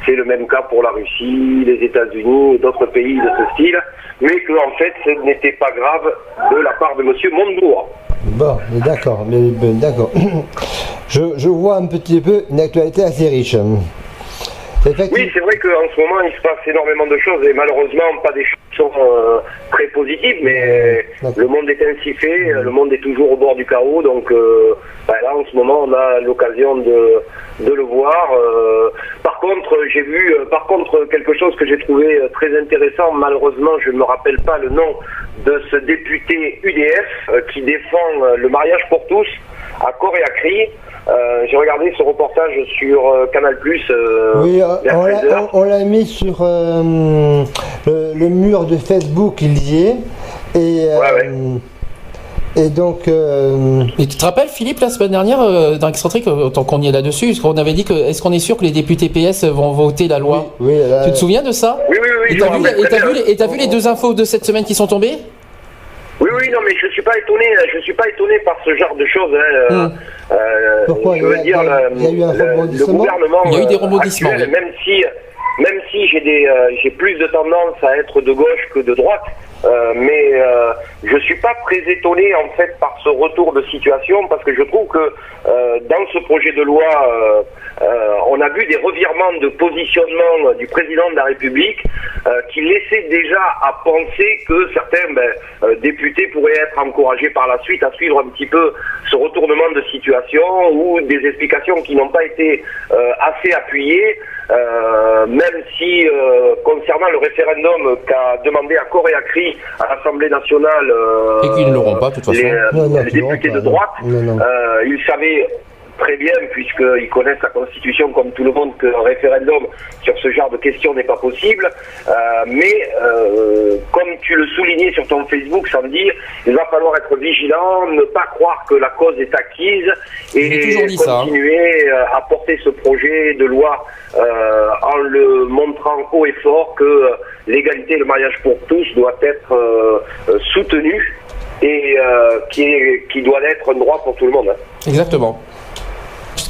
c'est le même cas pour la Russie, les États-Unis et d'autres pays de ce style, mais que en fait ce n'était pas grave de la part de Monsieur Montebourg. Bon, d'accord, je vois un petit peu une actualité assez riche. Oui, c'est vrai qu'en ce moment il se passe énormément de choses et malheureusement pas des choses qui sont très positives, mais le monde est ainsi fait, le monde est toujours au bord du chaos, donc là en ce moment on a l'occasion de le voir. Par contre, j'ai vu quelque chose que j'ai trouvé très intéressant, malheureusement je ne me rappelle pas le nom de ce député UDF qui défend le mariage pour tous à corps et à cri. J'ai regardé ce reportage sur Canal+. Oui, on l'a mis sur le mur de Facebook, il y est. Et donc. Et tu te rappelles, Philippe, la semaine dernière, dans Excentrique, tant qu'on y est là-dessus, on avait dit est-ce qu'on est sûr que les députés PS vont voter la loi? Oui. Tu te souviens de ça? Oui. Et t'as vu les 2 infos de cette semaine qui sont tombées? Oui, non, mais je suis pas étonné par ce genre de choses. Pourquoi je veux dire, il y a eu un rebondissement. le gouvernement il y a eu des rebondissements, actuel, oui. même si même si j'ai plus de tendance à être de gauche que de droite, mais je suis pas très étonné en fait par ce retour de situation, parce que je trouve que dans ce projet de loi on a vu des revirements de positionnement du président de la République qui laissaient déjà à penser que certains députés pourraient être encouragés par la suite à suivre un petit peu ce retournement de situation, ou des explications qui n'ont pas été assez appuyées, même si concernant le référendum qu'a demandé à corps et à cri à l'Assemblée nationale et qu'ils ne l'auront pas de toute façon, les députés de droite, ils savaient très bien, puisqu'ils connaissent la Constitution comme tout le monde, qu'un référendum sur ce genre de questions n'est pas possible. Mais comme tu le soulignais sur ton Facebook, Sandy, il va falloir être vigilant, ne pas croire que la cause est acquise et continuer à porter ce projet de loi en le montrant haut et fort que l'égalité et le mariage pour tous doit être soutenu et qui doit être un droit pour tout le monde. Exactement.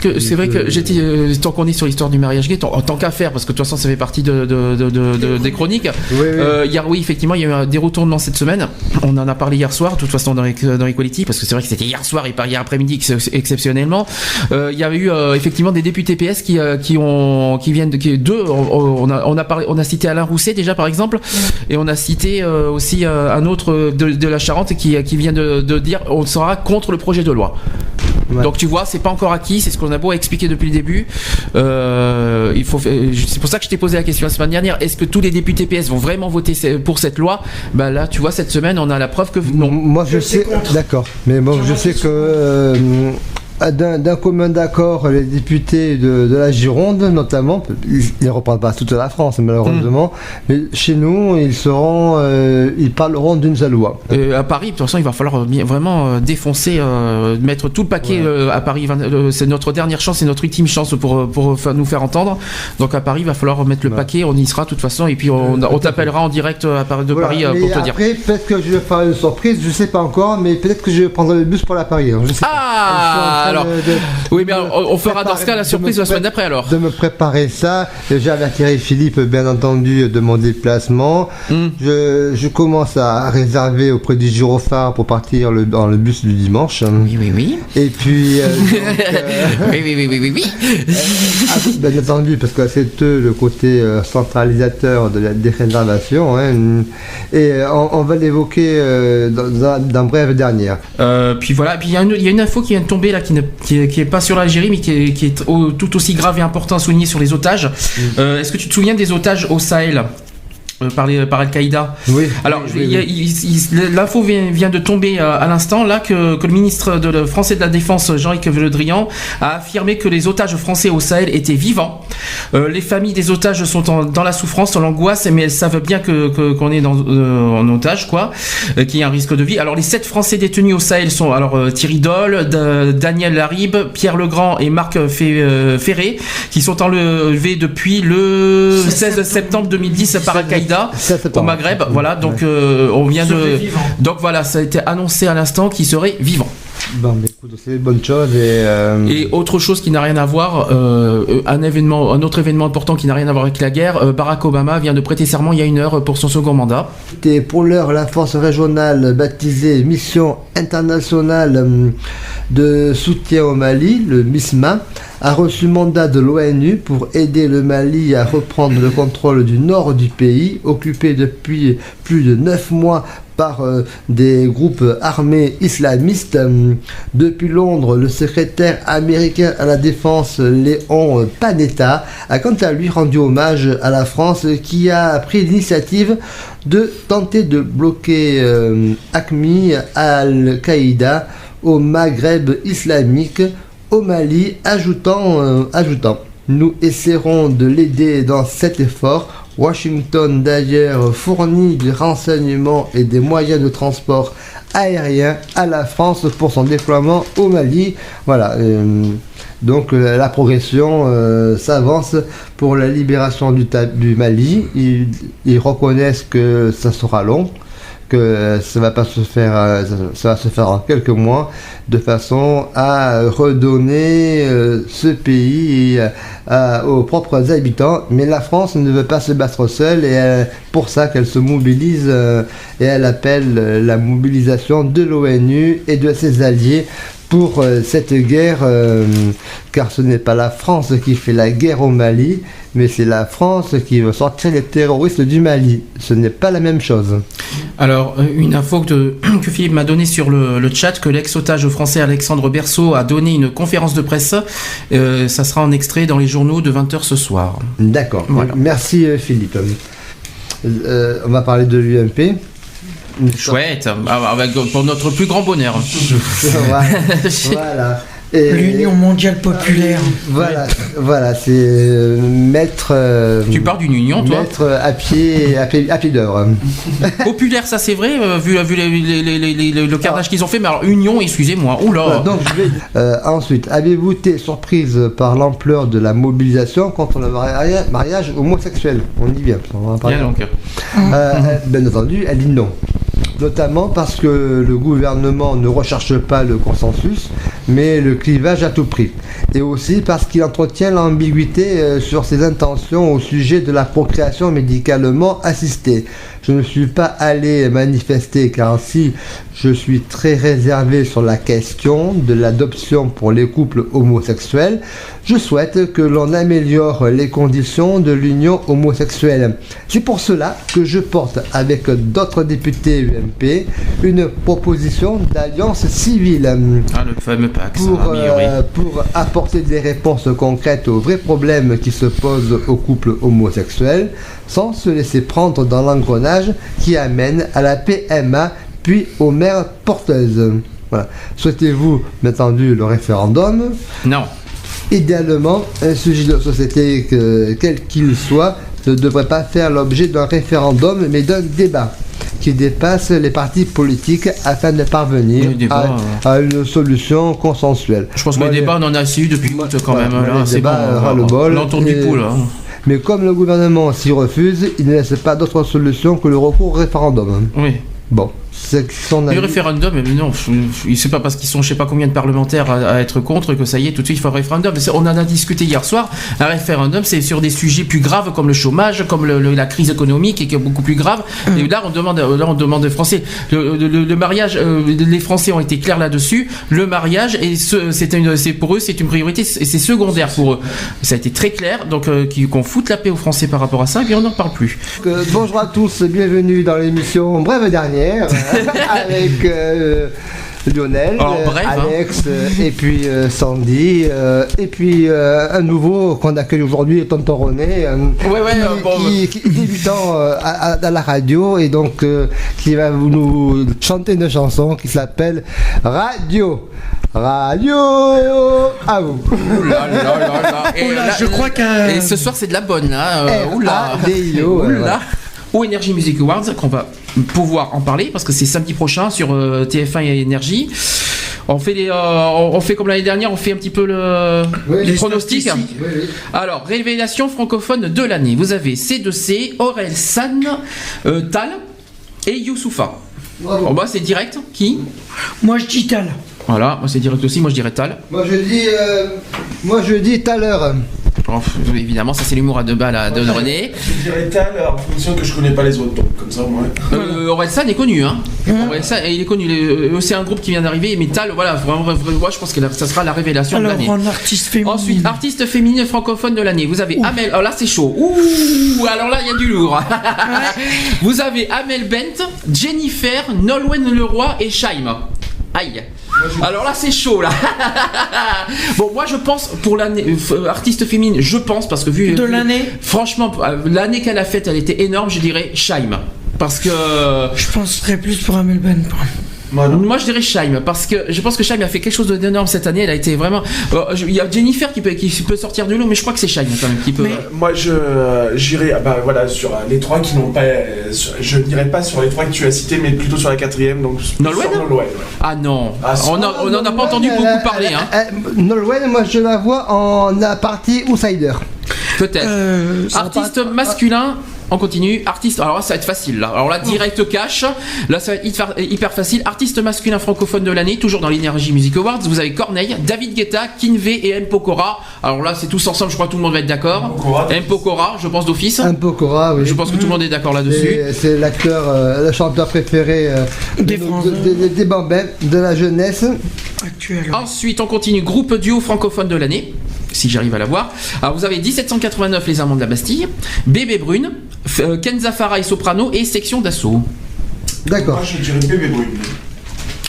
C'est vrai que tant qu'on est sur l'histoire du mariage gay, en tant qu'affaire, parce que de toute façon ça fait partie des chroniques, effectivement il y a eu des retournements cette semaine. On en a parlé hier soir, de toute façon dans Equality, parce que c'est vrai que c'était hier soir et pas hier après-midi exceptionnellement. Il y avait eu effectivement des députés PS qui viennent on a cité Alain Rousset déjà par exemple, et on a cité aussi un autre de la Charente qui vient de dire on sera contre le projet de loi. Ouais. Donc tu vois, c'est pas encore acquis, c'est ce qu'on a beau expliquer depuis le début. C'est pour ça que je t'ai posé la question la semaine dernière. Est-ce que tous les députés PS vont vraiment voter pour cette loi ? Bah là, tu vois, cette semaine, on a la preuve que non. Moi, je sais, d'accord, mais moi, je sais que d'un commun d'accord, les députés de la Gironde, notamment, ils ne représentent pas toute la France, malheureusement, mais chez nous, ils parleront d'une seule loi. À Paris, de toute façon, il va falloir vraiment défoncer, mettre tout le paquet à Paris. C'est notre dernière chance, c'est notre ultime chance pour nous faire entendre. Donc à Paris, il va falloir mettre le paquet, on y sera de toute façon, et puis on t'appellera en direct de Paris pour te dire. Après, peut-être que je vais faire une surprise, je ne sais pas encore, mais peut-être que je prendrai le bus pour la Paris. Je sais pas. Alors, oui, mais on fera dans ce cas la surprise la semaine d'après alors. De me préparer ça. J'ai averti Philippe, bien entendu, de mon déplacement. Je commence à réserver auprès du Gyrophare pour partir dans le bus du dimanche. Oui. Et puis. Oui. Bien entendu, parce que c'est eux le côté centralisateur des réservations. Et on va l'évoquer dans brève dernière. Puis voilà, puis il y a une info qui vient de tomber là, qui est pas sur l'Algérie, mais qui est tout aussi grave et important à souligner sur les otages. Est-ce que tu te souviens des otages au Sahel par Al-Qaïda? Oui. Alors, l'info vient de tomber à l'instant là que le ministre français de la Défense, Jean-Yves Le Drian, a affirmé que les otages français au Sahel étaient vivants. Les familles des otages sont dans la souffrance, dans l'angoisse, mais elles savent bien qu'on est en otage, quoi, qu'il y a un risque de vie. Alors, les 7 Français détenus au Sahel sont Thierry Doll, Daniel Larib, Pierre Legrand et Marc Ferré, qui sont enlevés depuis le 16 septembre 2010 par Al-Qaïda au Maghreb. Voilà, donc on vient de. Donc voilà, ça a été annoncé à l'instant qu'ils seraient vivants. Bon, mais écoute, c'est une bonne chose. Et autre chose qui n'a rien à voir, un autre événement important qui n'a rien à voir avec la guerre, Barack Obama vient de prêter serment il y a 1 heure pour son second mandat. Et pour l'heure, la force régionale baptisée Mission internationale de soutien au Mali, le MISMA, a reçu mandat de l'ONU pour aider le Mali à reprendre le contrôle du nord du pays, occupé depuis plus de 9 mois par des groupes armés islamistes. Depuis Londres, le secrétaire américain à la défense, Léon Panetta, a quant à lui rendu hommage à la France qui a pris l'initiative de tenter de bloquer Aqmi Al-Qaïda au Maghreb islamique au Mali, ajoutant nous essaierons de l'aider dans cet effort. Washington d'ailleurs fournit des renseignements et des moyens de transport aérien à la France pour son déploiement au Mali. Voilà, donc la progression s'avance pour la libération du Mali. Ils reconnaissent que ça sera long, que ça va pas se faire, ça va se faire en quelques mois, de façon à redonner ce pays aux propres habitants. Mais la France ne veut pas se battre seule, et pour ça qu'elle se mobilise, et elle appelle la mobilisation de l'ONU et de ses alliés pour cette guerre, car ce n'est pas la France qui fait la guerre au Mali, mais c'est la France qui veut sortir les terroristes du Mali. Ce n'est pas la même chose. Alors, une info que Philippe m'a donnée sur le chat, que l'ex-otage français Alexandre Berceau a donné une conférence de presse. Ça sera en extrait dans les journaux de 20h ce soir. D'accord. Voilà. Merci Philippe. On va parler de l'UMP. Chouette, pour notre plus grand bonheur. Voilà. L'Union mondiale populaire. Voilà, c'est mettre. Tu pars d'une union, toi? Mettre à pied d'œuvre. Populaire, ça c'est vrai, vu le carnage qu'ils ont fait. Mais alors union, excusez-moi. Oula. Voilà, donc je vais. Ensuite, avez-vous été surprise par l'ampleur de la mobilisation contre le mariage homosexuel? On y vient. On va en parler. Bien donc. Bien entendu, elle dit non. Notamment parce que le gouvernement ne recherche pas le consensus, mais le clivage à tout prix. Et aussi parce qu'il entretient l'ambiguïté sur ses intentions au sujet de la procréation médicalement assistée. Je ne suis pas allé manifester, car si je suis très réservé sur la question de l'adoption pour les couples homosexuels, je souhaite que l'on améliore les conditions de l'union homosexuelle. C'est pour cela que je porte avec d'autres députés UMP une proposition d'alliance civile. Ah, le fameux Pax. Pour apporter des réponses concrètes aux vrais problèmes qui se posent aux couples homosexuels, sans se laisser prendre dans l'engrenage qui amène à la PMA puis aux mères porteuses. Voilà. Souhaitez-vous, bien entendu, le référendum? Non. Idéalement, un sujet de société, quel qu'il soit, ne devrait pas faire l'objet d'un référendum, mais d'un débat qui dépasse les partis politiques afin de parvenir à une solution consensuelle. Je pense que les débats, on en a assez eu depuis août quand même. Là, c'est bon, on tourne du pouls. Mais comme le gouvernement s'y refuse, il ne laisse pas d'autre solution que le recours au référendum. Oui. Bon. Le référendum, mais non, c'est pas parce qu'ils sont je sais pas combien de parlementaires à être contre que ça y est, tout de suite il faut un référendum. On en a discuté hier soir. Un référendum, c'est sur des sujets plus graves comme le chômage, comme la crise économique, et qui est beaucoup plus grave. Et là, on demande aux Français. Le mariage, les Français ont été clairs là-dessus. Le mariage, c'est pour eux, c'est une priorité, et c'est secondaire pour eux. Ça a été très clair, donc qu'on foute la paix aux Français par rapport à ça, et puis on n'en parle plus. Bonjour à tous, bienvenue dans l'émission Brève dernière. Avec Lionel, Alex, et puis Sandy, et puis un nouveau qu'on accueille aujourd'hui, Tonton René, qui est débutant à la radio, et donc qui va nous chanter une chanson qui s'appelle Radio à vous. Et là, je crois et ce soir c'est de la bonne là. Au Energy Music Awards, qu'on va pouvoir en parler parce que c'est samedi prochain sur TF1 et Énergie. On fait comme l'année dernière, on fait un petit peu les pronostics. Oui. Alors, révélation francophone de l'année. Vous avez C2C, Aurel San, Tal et Youssoufa. En bas, c'est direct. Qui? Moi, je dis Tal. Voilà, moi c'est direct aussi. Moi, je dirais Tal. Moi, je dis tout à l'heure. Évidemment, ça c'est l'humour à deux balles de René. Je dirais Tal en fonction que je connais pas les autres, donc comme ça moi. Orelsan est connu, hein. Orelsan, il est connu. C'est un groupe qui vient d'arriver, mais Tal, voilà, vraiment, je pense que ça sera la révélation de l'année. Alors, artiste féminine. Ensuite, artiste féminine francophone de l'année. Vous avez Amel. Alors là, c'est chaud. Alors là, il y a du lourd. Vous avez Amel Bent, Jennifer, Nolwenn Leroy et Shaim. Aïe. Alors là c'est chaud là. Bon moi je pense pour l'année artiste féminine, je pense parce que vu l'année, franchement l'année qu'elle a faite elle était énorme, je dirais Shaim parce que je penserais plus pour Amel Bent. Moi je dirais Shaim parce que je pense que Shaim a fait quelque chose d'énorme cette année, elle a été vraiment il y a Jennifer qui peut sortir de l'eau, mais je crois que c'est Shaim quand même qui peut. Moi j'irai sur les trois qui n'ont pas je ne dirais pas sur les trois que tu as cités, mais plutôt sur la quatrième, donc Nolwenn. Ah non, on n'en a pas entendu beaucoup parler hein. Nolwenn, moi je la vois en partie outsider. Peut-être. Artiste masculin, On continue. Artiste. Alors là, ça va être facile. Là. Alors là, direct cash. Là, ça va être hyper facile. Artiste masculin francophone de l'année, toujours dans l'Energy Music Awards. Vous avez Corneille, David Guetta, Kinvey et M. Pokora. Alors là, c'est tous ensemble. Je crois que tout le monde va être d'accord. M. Pokora, je pense d'office. M. Pokora, oui. Je pense que tout le monde est d'accord là-dessus. C'est l'acteur, le chanteur préféré des bambins, de la jeunesse actuelle. Ensuite, on continue. Groupe duo francophone de l'année. Si j'arrive à la voir. Alors vous avez 1789 Les Amants de la Bastille, Bébé Brune, Kenza Farah et Soprano et Section d'Assaut. D'accord. Moi je dirais Bébé Brune.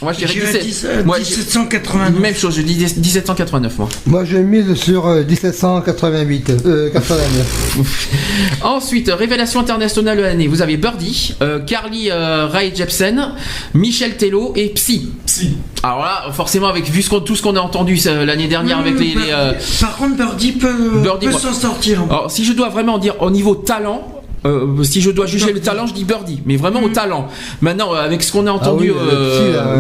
Moi je dirais 1789. Même chose, je dis 1789 moi. Moi je mise sur 1788. 89. Ensuite, révélation internationale de l'année. Vous avez Birdie, Carly Rae Jepsen, Michel Tello et Psy. Alors là, forcément, avec tout ce qu'on a entendu l'année dernière avec les. Par contre, Birdie peut s'en sortir. Alors, si je dois vraiment dire au niveau talent. Si je dois juger le talent, je dis Birdie, mais vraiment au talent. Maintenant, avec ce qu'on a entendu,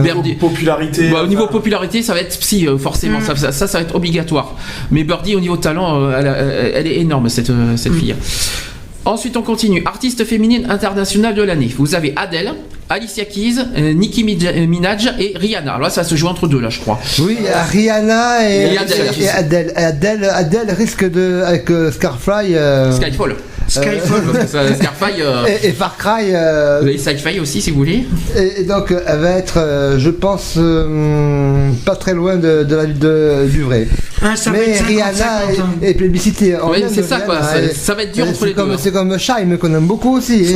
Birdie, popularité. Au niveau popularité, ça va être Psy, forcément. Ça va être obligatoire. Mais Birdie, au niveau talent, elle est énorme cette fille. Ensuite, on continue. Artiste féminine internationale de l'année. Vous avez Adele, Alicia Keys, Nicki Minaj et Rihanna. Alors là, ça va se jouer entre deux, là, je crois. Oui, Rihanna et Adele. Adele risque de avec Skyfall. Skyfall. Et Far Cry. Et Sci-Fi aussi, si vous voulez. Et donc, elle va être, je pense, pas très loin de la ville du vrai. Mais Rihanna est plébiscitée. Oui, c'est ça, quoi. Ça va être dur entre les deux. C'est comme Shime, qu'on aime beaucoup aussi.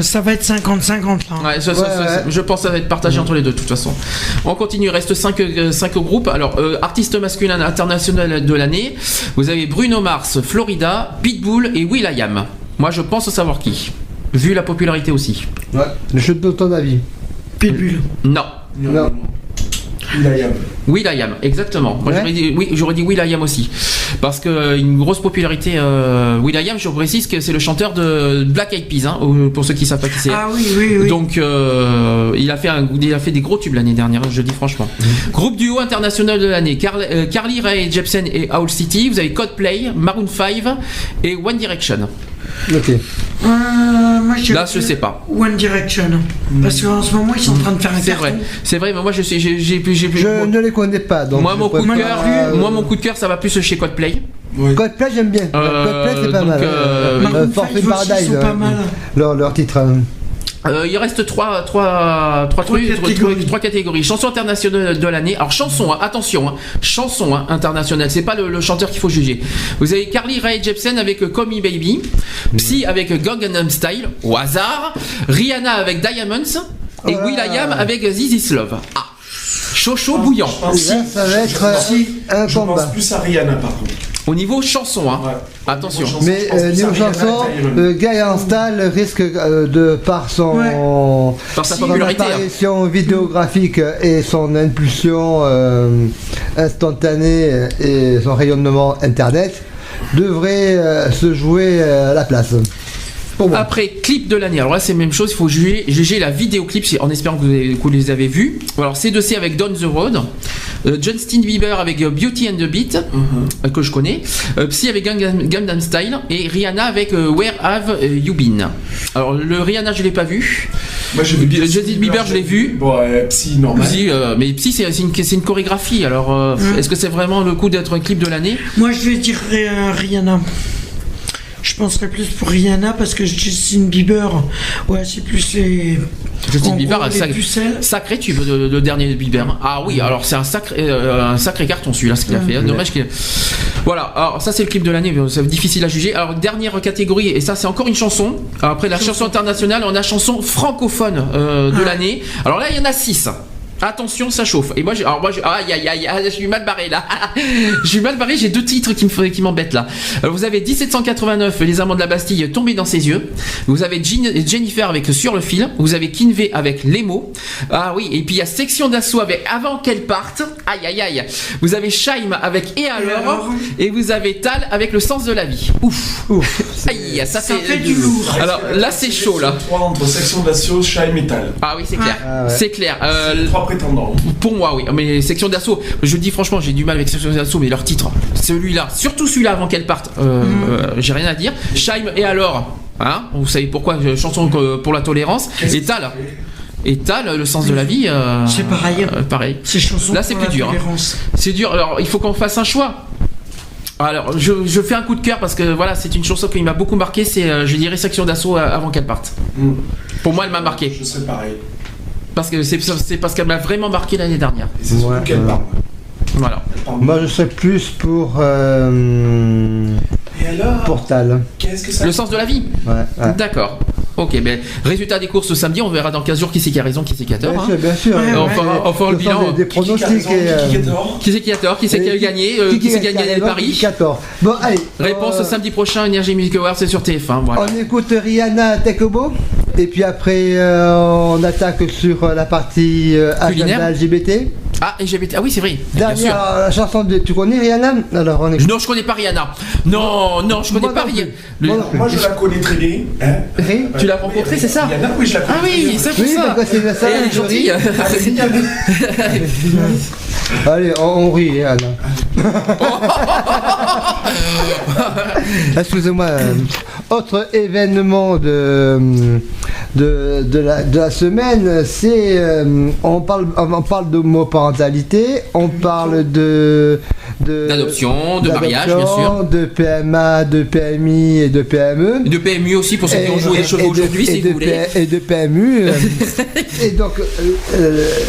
Ça va être 50-50 là. Ouais, je pense que ça va être partagé entre les deux, de toute façon. On continue, il reste 5 groupes. Alors, artiste masculin international de l'année, vous avez Bruno Mars, Florida, Pitbull et will.i.am. Moi, je pense savoir qui, vu la popularité aussi. Ouais, je te donne ton avis. Pitbull. Non. will.i.am, exactement. Moi, j'aurais dit will.i.am aussi. Parce que une grosse popularité, will.i.am, je précise que c'est le chanteur de Black Eyed Peas, hein, pour ceux qui savent pas qui c'est. Ah oui. Donc, il a fait des gros tubes l'année dernière, je dis franchement. Groupe duo international de l'année, Carly Rae Jepsen et Owl City. Vous avez Coldplay, Maroon 5 et One Direction. Ok. Moi, là, je sais pas. One Direction. Parce qu'en ce moment, ils sont en train de faire un carton. C'est vrai, mais moi, je ne les connais pas. Donc moi, mon coup de cœur, ça va plus chez Coldplay. Oui. Coldplay, j'aime bien. Coldplay, c'est pas mal. Forfait Paradise, leur titre. Il reste trois catégories. Chanson internationale de l'année. Alors chanson, attention, chanson internationale. C'est pas le chanteur qu'il faut juger. Vous avez Carly Rae Jepsen avec Call Me Baby, Psy avec Gangnam Style au hasard, Rihanna avec Diamonds et will.i.am avec This Is Love. Ah, chaud bouillant. Ça va être un combat. Je pense plus à Rihanna par contre. Au niveau chanson, attention. Mais niveau chanson, Gangnam Style risque de par sa apparition vidéographique et son impulsion instantanée et son rayonnement internet devrait se jouer à la place. Après, clip de l'année. Alors là, c'est la même chose. Il faut juger la vidéoclip en espérant que vous les avez vus. Alors, C2C avec Down the Road. Justin Bieber avec Beauty and the Beat, que je connais. Psy avec Gangnam Style. Et Rihanna avec Where Have You Been. Alors, le Rihanna, je l'ai pas vu. Moi, j'ai vu Justin Bieber, je l'ai vu. Bon, Psy, normal. Mais Psy, c'est une chorégraphie. Alors, est-ce que c'est vraiment le coup d'être un clip de l'année? Moi, je vais dire Rihanna. Je penserais plus pour Rihanna parce que Justin Bieber, c'est plus les. Justin Bieber, sacré tube le dernier Bieber. Ah oui, alors c'est un sacré carton celui-là, ce qu'il a fait. Dommage qu'il. Voilà, alors ça c'est le clip de l'année, c'est difficile à juger. Alors dernière catégorie, et ça c'est encore une chanson. Alors, après la chanson internationale, on a chanson francophone de l'année. Alors là il y en a 6. Attention, ça chauffe. Et moi, je suis mal barré là. Je suis mal barré. J'ai 2 titres qui m'embêtent là. Alors, vous avez 1789, Les Amants de la Bastille, Tombés dans ses yeux. Vous avez Jennifer avec Sur le fil. Vous avez Kinvey avec Les mots. Ah oui. Et puis il y a Section d'assaut avec Avant qu'elle parte. Aïe. Vous avez Shime avec Et alors. Et vous avez Tal avec Le sens de la vie. Ouf. Aïe, ça fait du lourd. Alors là, c'est chaud là. 3 entre Section d'assaut, Shime et Tal. Ah oui, c'est clair. C'est clair. prétendant. Pour moi, oui. Mais Section d'Assaut, je dis franchement, j'ai du mal avec Section d'Assaut, mais leur titre, celui-là, surtout celui-là avant qu'elle parte, j'ai rien à dire. Scheim et alors, hein, vous savez pourquoi, chanson pour la tolérance. Et Tal. Et Tal, le sens de la vie. C'est pareil. Pareil. C'est chanson. Là, c'est plus dur. Hein. C'est dur. Alors, il faut qu'on fasse un choix. Alors, je fais un coup de cœur parce que voilà, c'est une chanson qui m'a beaucoup marqué. C'est, je dirais, Section d'Assaut avant qu'elle parte. Pour moi, elle m'a marqué. Je serais pareil. Parce que c'est parce qu'elle m'a vraiment marqué l'année dernière. Et c'est surtout qu'elle parle. Voilà. Moi, je serais plus pour. Et alors Tal. Qu'est-ce que ça? Le sens de la vie. Ouais. D'accord. Ok, ben résultat des courses samedi, on verra dans 15 jours qui c'est qui a raison, qui c'est qui a tort. Bien sûr. On fera le bilan. Des pronostics. Qui c'est qui a tort, qui c'est qui a gagné, qui c'est qui a gagné le pari. Qui a tort. Bon, allez. Réponse samedi prochain, Energy Music Awards, c'est sur TF1. Voilà. On écoute Rihanna Tekobo. Et puis après, on attaque sur la partie agenda LGBT. Ah, LGBT. Ah oui, c'est vrai. Bien sûr. Dernière chanson de. Tu connais Rihanna? Alors, on écoute. Non, je connais pas Rihanna. Non, je connais pas Rihanna. Moi, je la connais très bien. Hein. Tu l'as rencontrée, c'est ça? Rihanna, oui, je la connais. Ah oui, c'est pour ça. C'est ça. Elle est gentille. Allez, on rit, Rihanna. Excusez-moi. Autre événement de la semaine, c'est on parle d'homoparentalité, on parle d'adoption, de mariage, bien sûr, de PMA, de PMI et de PME. Et de PMU aussi pour ceux qui ont joué les cheveux aujourd'hui, si vous voulez. Et de PMU. Et donc,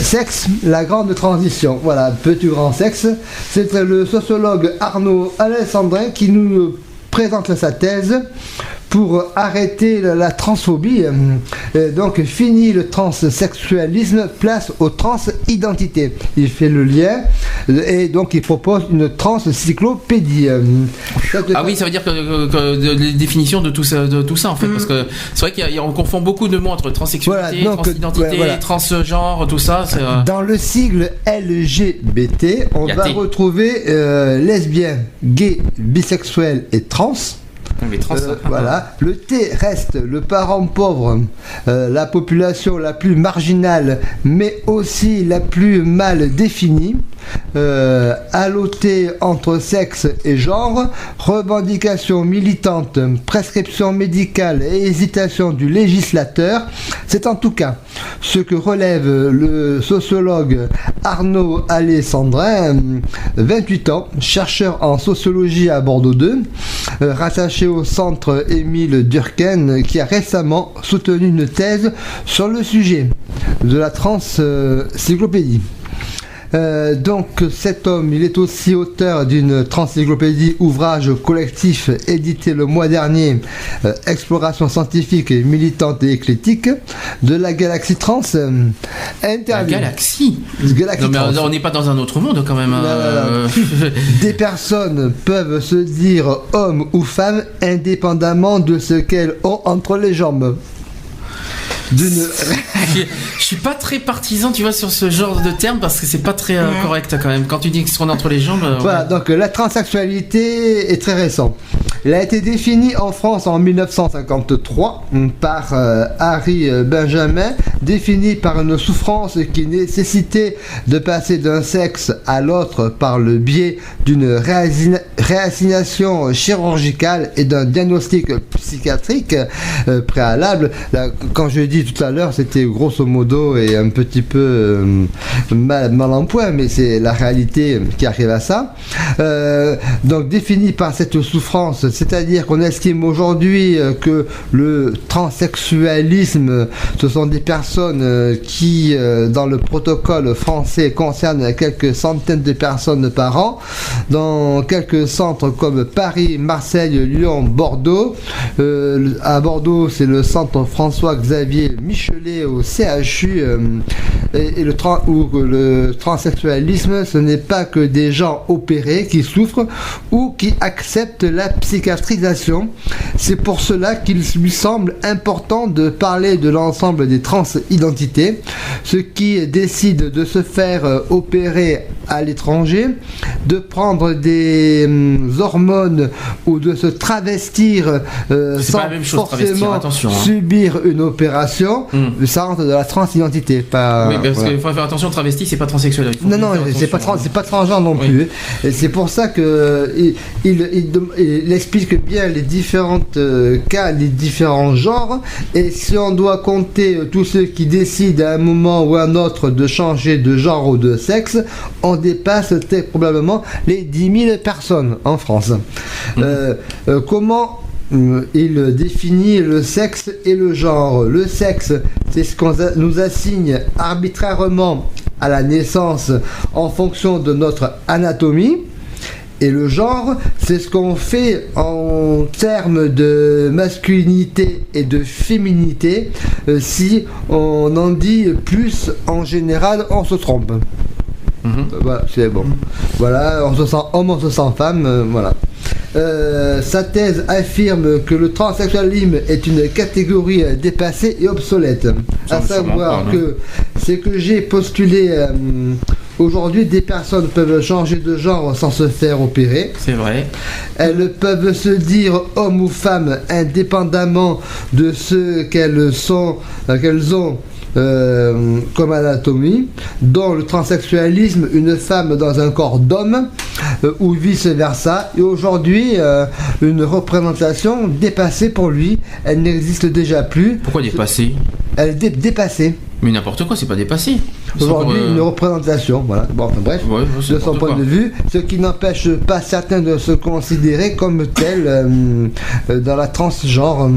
sexe, la grande transition. Voilà, petit grand sexe. C'est le sociologue Arnaud Alessandrin qui nous présente sa thèse pour arrêter la transphobie. Donc, fini le transsexualisme, place aux transidentités. Il fait le lien et donc il propose une transencyclopédie. Ah oui, ça veut dire que les définitions de tout ça en fait, parce que c'est vrai qu'on confond beaucoup de mots entre transsexualité, transidentité, transgenre, tout ça. Dans le sigle LGBT, on va retrouver lesbien, gay, bisexuel et trans. Voilà. Le T reste le parent pauvre, la population la plus marginale, mais aussi la plus mal définie. Alloté entre sexe et genre, revendication militante, prescription médicale et hésitation du législateur, c'est en tout cas ce que relève le sociologue Arnaud Alessandrin, 28 ans, chercheur en sociologie à Bordeaux 2, rattaché au centre Émile Durkheim, qui a récemment soutenu une thèse sur le sujet de la transencyclopédie. Donc cet homme, il est aussi auteur d'une transencyclopédie, ouvrage collectif édité le mois dernier, exploration scientifique et militante et éclectique de la galaxie trans. La galaxie non, mais on n'est pas dans un autre monde quand même. Des personnes peuvent se dire hommes ou femmes indépendamment de ce qu'elles ont entre les jambes. Je suis pas très partisan, tu vois, sur ce genre de terme parce que c'est pas très correct quand même. Quand tu dis qu'on est entre les jambes. Voilà, donc la transsexualité est très récente. Elle a été définie en France en 1953 par Harry Benjamin, définie par une souffrance qui nécessitait de passer d'un sexe à l'autre par le biais d'une réassignation chirurgicale et d'un diagnostic psychiatrique préalable. Là, quand je dis tout à l'heure, c'était grosso modo et un petit peu mal en point, mais c'est la réalité qui arrive à ça. Donc définie par cette souffrance, c'est-à-dire qu'on estime aujourd'hui que le transsexualisme, ce sont des personnes qui, dans le protocole français, concernent quelques centaines de personnes par an, dans quelques centres comme Paris, Marseille, Lyon, Bordeaux. À Bordeaux, c'est le centre François-Xavier Michelet au CHU, et le transsexualisme, ce n'est pas que des gens opérés qui souffrent ou qui acceptent la psychiatrisation. C'est pour cela qu'il lui semble important de parler de l'ensemble des trans transidentité, ceux qui décident de se faire opérer à l'étranger, de prendre des hormones ou de se travestir sans pas la même chose, forcément attention, hein. subir une opération, ça rentre de la transidentité. Pas, oui, parce qu'il faut faire attention, travesti, c'est pas transsexuel. Non, c'est pas transgenre non plus. Et c'est pour ça que il explique bien les différents cas, les différents genres. Et si on doit compter tous ceux qui décident à un moment ou à un autre de changer de genre ou de sexe, on dépasse très probablement les 10 000 personnes en France. Comment il définit le sexe et le genre? Le sexe, c'est ce qu'on nous assigne arbitrairement à la naissance en fonction de notre anatomie. Et le genre, c'est ce qu'on fait en termes de masculinité et de féminité. Si on en dit plus, en général, on se trompe. Voilà, c'est bon. Voilà, on se sent homme, on se sent femme, voilà. Sa thèse affirme que le transsexualisme est une catégorie dépassée et obsolète. À savoir que c'est que j'ai postulé aujourd'hui, des personnes peuvent changer de genre sans se faire opérer. C'est vrai. Elles peuvent se dire homme ou femme indépendamment de ce qu'elles ont comme anatomie, dont le transsexualisme, une femme dans un corps d'homme, ou vice versa. Et aujourd'hui, une représentation dépassée pour lui, elle n'existe déjà plus. Pourquoi dépassée? Elle est dépassée. Mais n'importe quoi, c'est pas dépassé. Aujourd'hui, une représentation, voilà. Bon, enfin, bref, de son point de vue, ce qui n'empêche pas certains de se considérer comme tels dans la transgenre,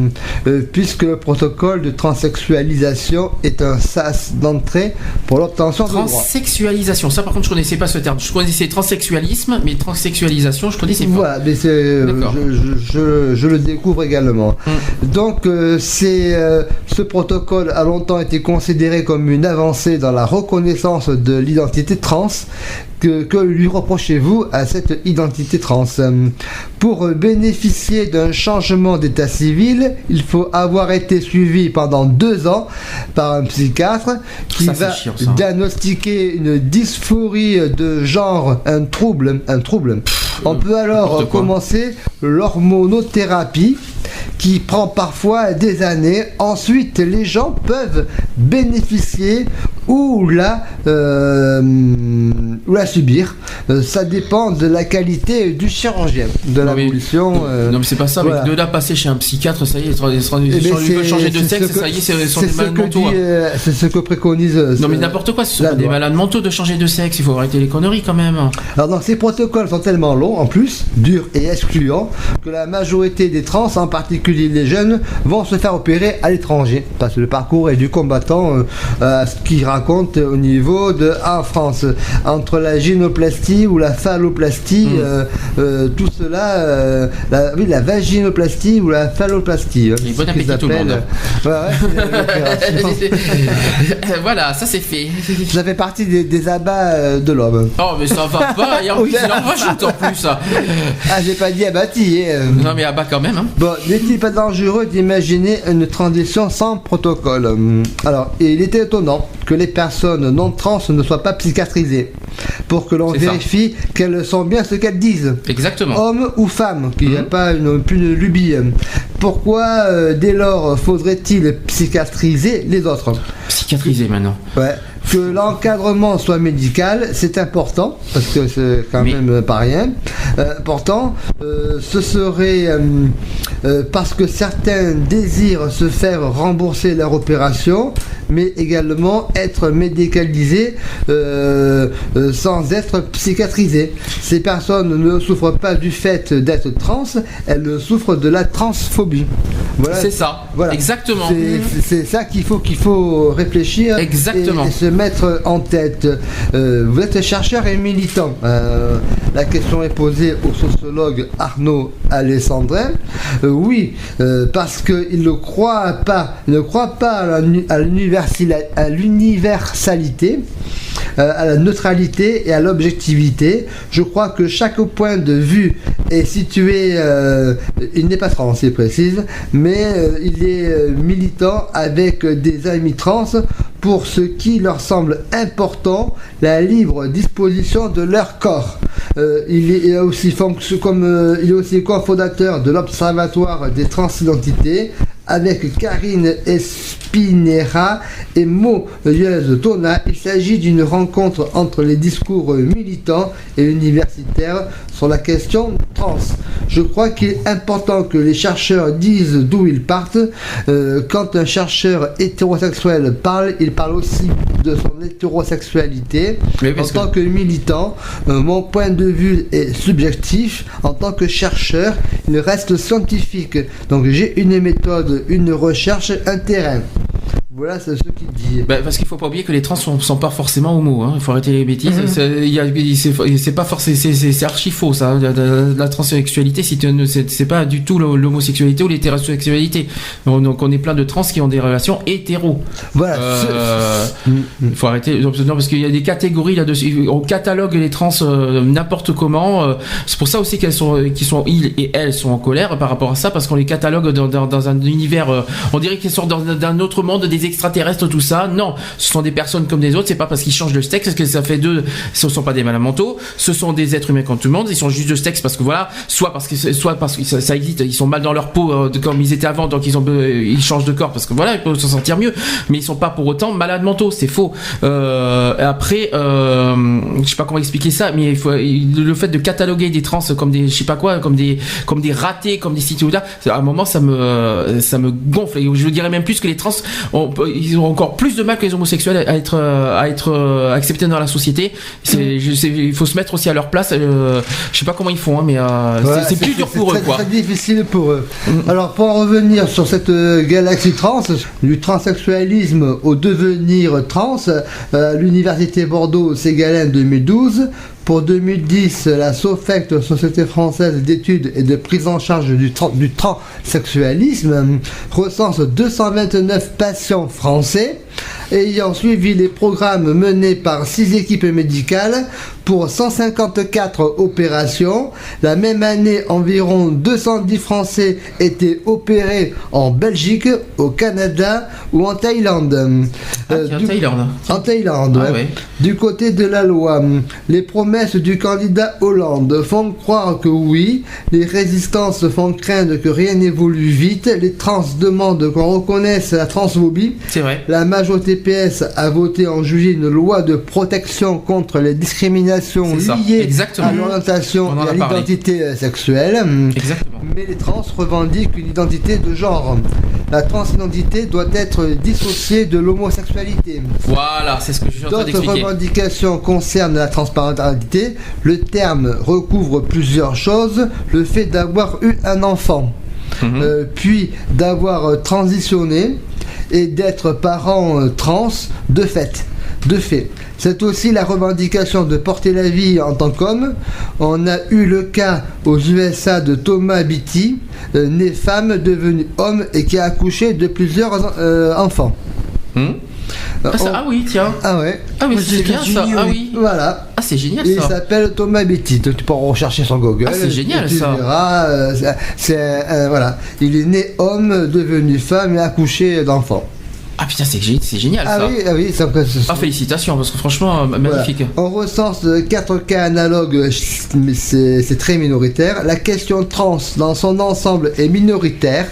puisque le protocole de transsexualisation est un sas d'entrée pour l'obtention de droits. Transsexualisation, ça par contre je connaissais pas ce terme. Je connaissais transsexualisme, mais transsexualisation je connaissais pas. Voilà, mais c'est, je le découvre également. Donc ce protocole a longtemps été considéré comme une avancée dans la reconnaissance de l'identité trans. Que lui reprochez-vous à cette identité trans? Pour bénéficier d'un changement d'état civil, il faut avoir été suivi pendant 2 ans par un psychiatre qui va diagnostiquer une dysphorie de genre, un trouble. On peut alors commencer l'hormonothérapie qui prend parfois des années. Ensuite, les gens peuvent bénéficier ou la subir. Ça dépend de la qualité du chirurgien, de l'évolution. Non mais c'est pas ça, voilà. Mais de là passer chez un psychiatre, ça y est, il veut changer de sexe, ça y est, c'est des malades mentaux. C'est ce que préconise. Non mais n'importe quoi, ce sont des malades mentaux de changer de sexe, il faut arrêter les conneries quand même. Alors donc ces protocoles sont tellement longs, en plus, durs et excluants, que la majorité des trans, en particulier les jeunes, vont se faire opérer à l'étranger. Parce que le parcours est du combattant, ce qu'il raconte au niveau de en France. Entre la gynoplastie ou la phalloplastie, tout cela, la vaginoplastie ou la phalloplastie. Bon appétit tout le monde. Voilà, ça c'est fait. Ça fait partie des abats de l'homme. Oh mais ça va pas, et en plus il en rajoute en plus. Ah, j'ai pas dit abattis. Non mais abat quand même. Hein. Bon, n'est-il pas dangereux d'imaginer une transition sans protocole? Alors, il était étonnant que les personnes non trans ne soient pas psychiatrisées pour que l'on vérifie qu'elles sont bien ce qu'elles disent. Exactement. Homme ou femme, qu'il n'y a pas une lubie. Pourquoi, dès lors, faudrait-il psychiatriser les autres? Psychiatriser maintenant. Ouais. Que l'encadrement soit médical, c'est important, parce que c'est quand même pas rien. Pourtant, ce serait parce que certains désirent se faire rembourser leur opération, mais également être médicalisés sans être psychiatrisés. Ces personnes ne souffrent pas du fait d'être trans, elles souffrent de la transphobie. Voilà. C'est ça, voilà. Exactement. C'est ça qu'il faut réfléchir. Exactement. Et se mettre en tête. Vous êtes chercheur et militant. La question est posée au sociologue Arnaud Alessandrin. Oui, parce qu'il ne croit pas à l'universalité, à la neutralité et à l'objectivité. Je crois que chaque point de vue est situé, il n'est pas trans, il précise, mais mais il est militant avec des amis trans pour ce qui leur semble important, la libre disposition de leur corps. Il est aussi cofondateur de l'Observatoire des transidentités avec Karine Espinera et Moyeuse Tona. Il s'agit d'une rencontre entre les discours militants et universitaires sur la question trans. Je crois qu'il est important que les chercheurs disent d'où ils partent. Quand un chercheur hétérosexuel parle, il parle aussi de son hétérosexualité. En tant que militant, mon point de vue est subjectif. En tant que chercheur, il reste scientifique. Donc j'ai une méthode, une recherche, un terrain. Voilà, c'est ce qu'il dit. Parce qu'il faut pas oublier que les trans sont pas forcément homo. Hein. Il faut arrêter les bêtises. C'est pas forcément, c'est archi faux ça. La transsexualité, c'est pas du tout l'homosexualité ou l'hétérosexualité. Donc on est plein de trans qui ont des relations hétéros. Voilà. Il faut arrêter. Non, parce qu'il y a des catégories là-dessus. On catalogue les trans n'importe comment. C'est pour ça aussi ils et elles sont en colère par rapport à ça, parce qu'on les catalogue dans un univers. On dirait qu'ils sortent d'un autre monde, des extraterrestres, tout ça. Non, ce sont des personnes comme des autres. C'est pas parce qu'ils changent de sexe que ça fait d'eux. Ce sont pas des malades mentaux. Ce sont des êtres humains comme tout le monde. Ils sont juste de sexe parce que voilà, soit parce que ça existe. Ils sont mal dans leur peau comme ils étaient avant, donc ils changent de corps parce que voilà, ils peuvent s'en sentir mieux. Mais ils sont pas pour autant malades mentaux. C'est faux. Après, je sais pas comment expliquer ça, mais le fait de cataloguer des trans comme des, je sais pas quoi, comme des ratés, comme des citoyens, à un moment ça me gonfle. Et je dirais même plus que les trans ils ont encore plus de mal que les homosexuels à être acceptés dans la société. Il faut se mettre aussi à leur place. Je sais pas comment ils font, hein, mais c'est plus dur pour eux. C'est très difficile pour eux. Alors pour en revenir sur cette galaxie trans, du transsexualisme au devenir trans, l'université Bordeaux-Ségalène 2012. Pour 2010, la SOFECT, Société française d'études et de prise en charge du transsexualisme, recense 229 patients français ayant suivi les programmes menés par 6 équipes médicales pour 154 opérations. La même année, environ 210 Français étaient opérés en Belgique, au Canada ou en Thaïlande. En Thaïlande, ah, ouais. Du côté de la loi, les promesses du candidat Hollande font croire que oui, les résistances font craindre que rien n'évolue vite, les trans demandent qu'on reconnaisse la transphobie. C'est vrai. La majorité PS a voté en juillet une loi de protection contre les discriminations liées à l'orientation et à l'identité sexuelle. Exactement. Mais les trans revendiquent une identité de genre. La transidentité doit être dissociée de l'homosexualité. Voilà, c'est ce que je suis en train d'expliquer. D'autres revendications concernent la transparentalité. Le terme recouvre plusieurs choses. Le fait d'avoir eu un enfant, puis d'avoir transitionné et d'être parent trans de fait. C'est aussi la revendication de porter la vie en tant qu'homme. On a eu le cas aux USA de Thomas Beatty, né femme, devenu homme et qui a accouché de plusieurs enfants. Ah oui, tiens. Ah ouais. Ah oui, c'est bien ça. Ah oui. Voilà. Ah, c'est génial ça. Il s'appelle Thomas Beatty. Tu peux rechercher sur Google. Ah, c'est génial tu ça. Verras, voilà. Il est né homme, devenu femme et accouché d'enfants. Ah putain, c'est génial ça. Ah oui, ça. Félicitations, parce que franchement, magnifique. On recense 4 cas analogues, mais c'est très minoritaire. La question trans dans son ensemble est minoritaire,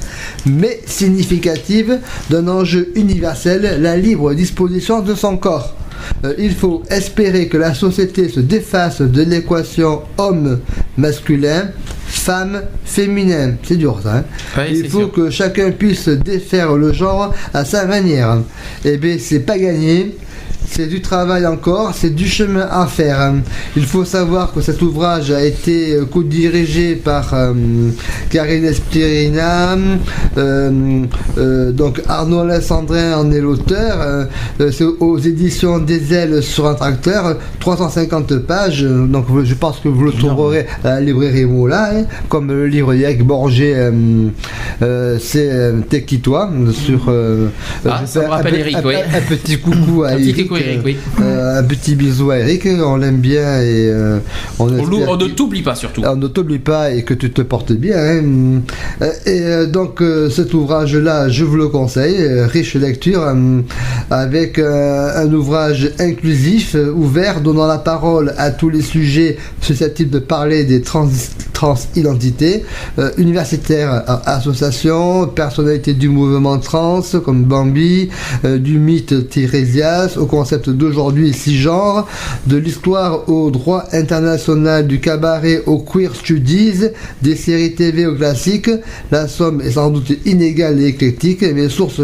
mais significative d'un enjeu universel, la libre disposition de son corps. Il faut espérer que la société se défasse de l'équation homme masculin, femme féminin. C'est dur ça. Ouais, il faut que chacun puisse défaire le genre à sa manière. Eh bien, c'est pas gagné. C'est du travail encore, c'est du chemin à faire. Il faut savoir que cet ouvrage a été co-dirigé par Karine Espirina, donc Arnaud Alessandrin en est l'auteur. C'est aux éditions des Ailes sur un tracteur, 350 pages. Donc je pense que vous le trouverez à la librairie Moula, comme le livre d'Eric Borger, c'est T'es qui toi sur. Ça me rappelle Eric, oui. Un petit coucou à Eric. Eric, oui. Un petit bisou à Eric, on l'aime bien et on ne t'oublie pas surtout. On ne t'oublie pas et que tu te portes bien. Hein. Donc cet ouvrage-là, je vous le conseille, riche lecture, avec un ouvrage inclusif, ouvert, donnant la parole à tous les sujets susceptibles de parler des transidentités, universitaires, associations, personnalités du mouvement trans, comme Bambi, du mythe Tirésias, au concept d'aujourd'hui cisgenre, de l'histoire au droit international, du cabaret aux queer studies, des séries TV aux classiques. La somme est sans doute inégale et éclectique, mais source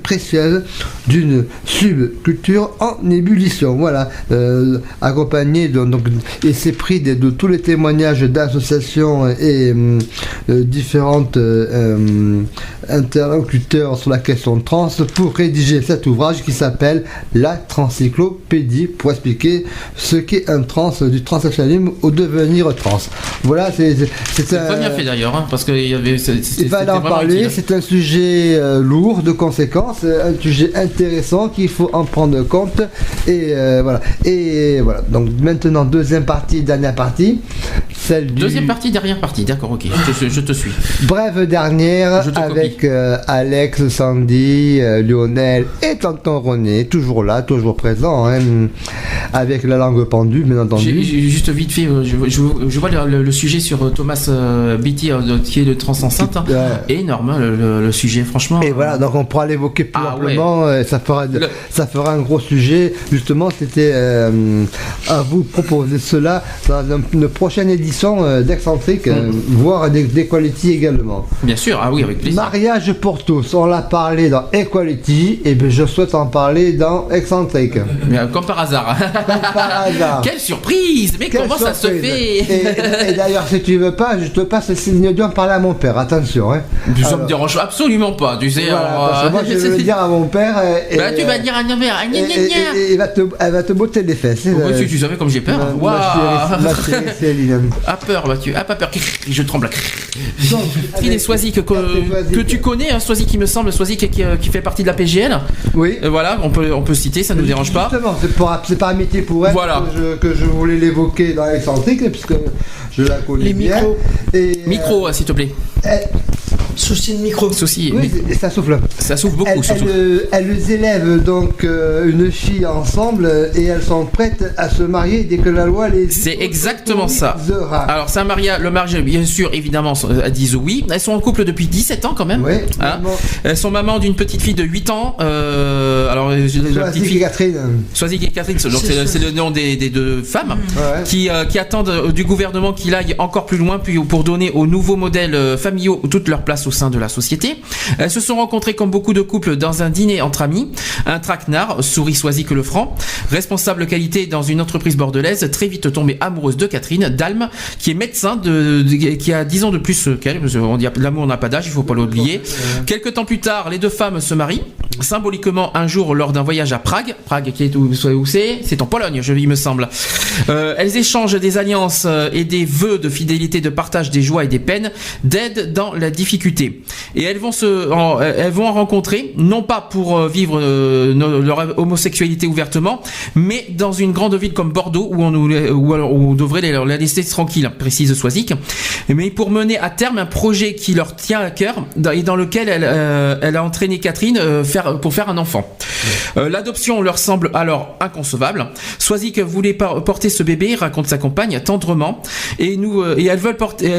précieuse d'une subculture en ébullition. Voilà, accompagné et c'est pris de tous les témoignages d'associations et différentes interlocuteurs sur la question trans pour rédiger cet ouvrage qui s'appelle La Transencyclopédie, pour expliquer ce qu'est un trans, du transsexualisme au devenir trans. Voilà, c'est pas bien fait d'ailleurs, hein, parce qu'il y avait. Il va en parler. Utile. C'est un sujet lourd de conséquences, un sujet intéressant qu'il faut en prendre compte. Et voilà. Et voilà. Donc maintenant, deuxième partie, dernière partie, celle du. Deuxième partie, dernière partie. D'accord, ok. Je te suis. Brève dernière avec Alex, Sandy, Lionel et tonton René, toujours là, toujours présent, hein, avec la langue pendue, bien entendu. Juste vite fait, je vois le sujet sur Thomas Beatty, qui est le trans enceinte, énorme, hein, le sujet, franchement. Et voilà, donc on pourra l'évoquer plus amplement, ouais. Ça fera un gros sujet. Justement, c'était à vous proposer cela dans une prochaine édition d'Excentrique, voire d'Equality également. Bien sûr, ah oui, avec plaisir. Mariage pour tous, on l'a parlé dans Equality, et bien je souhaite en parler dans Excentrique. Comme par hasard. Comme par hasard. Quelle surprise! Mais comment ça se fait? Et d'ailleurs, si tu veux pas, je te passe le signe d'en parler à mon père, attention. Hein. Ça me dérange absolument pas, tu sais. Voilà, moi, je vais le dire à mon père. Tu vas dire à mon père, elle va te botter les fesses. Si tu savais comme j'ai peur. Ma chérie Céline. A peur, pas peur. Je tremble. Il est Swazik que tu connais, hein, Swazik, qui me semble, Swazik qui fait partie de la PGL. Oui. Voilà, on peut citer, ça ne nous dérange pas. Justement, c'est pas amitié pour elle voilà. que je voulais l'évoquer dans Excentrique, puisque je la connais bien. Micro, s'il te plaît. Souci de micro. Souci. Oui, ça souffle. Ça souffle beaucoup. Elles élèvent donc une fille ensemble et elles sont prêtes à se marier dès que la loi les. C'est exactement ça. Alors c'est un mariage, le mariage bien sûr évidemment elles disent oui. Elles sont en couple depuis 17 ans quand même. Oui. Hein, elles sont mamans d'une petite fille de 8 ans. Alors la petite fille Catherine. Swazik et Catherine. Donc c'est le nom des deux femmes qui attendent du gouvernement qu'il aille encore plus loin pour donner aux nouveaux modèles familiaux toute leur place au sein de la société. Elles se sont rencontrées comme beaucoup de couples dans un dîner entre amis, un traquenard, souris Swazik Lefranc, responsable qualité dans une entreprise bordelaise, très vite tombée amoureuse de Catherine Dalme, qui est médecin, qui a 10 ans de plus qu'elle, parce qu'on dit l'amour n'a pas d'âge, il faut pas l'oublier. Quelques temps plus tard, les deux femmes se marient, symboliquement un jour lors d'un voyage à Prague qui est où c'est en Pologne, il me semble. Elles échangent des alliances et des vœux de fidélité, de partage des joies et des peines, d'aide dans la difficulté. Et elles vont en rencontrer, non pas pour vivre leur homosexualité ouvertement, mais dans une grande ville comme Bordeaux où on devrait les laisser tranquilles, précise Swazik, mais pour mener à terme un projet qui leur tient à cœur et dans lequel elle a entraîné Catherine pour faire un enfant. L'adoption leur semble alors inconcevable. Swazik voulait porter ce bébé, raconte sa compagne tendrement, et elle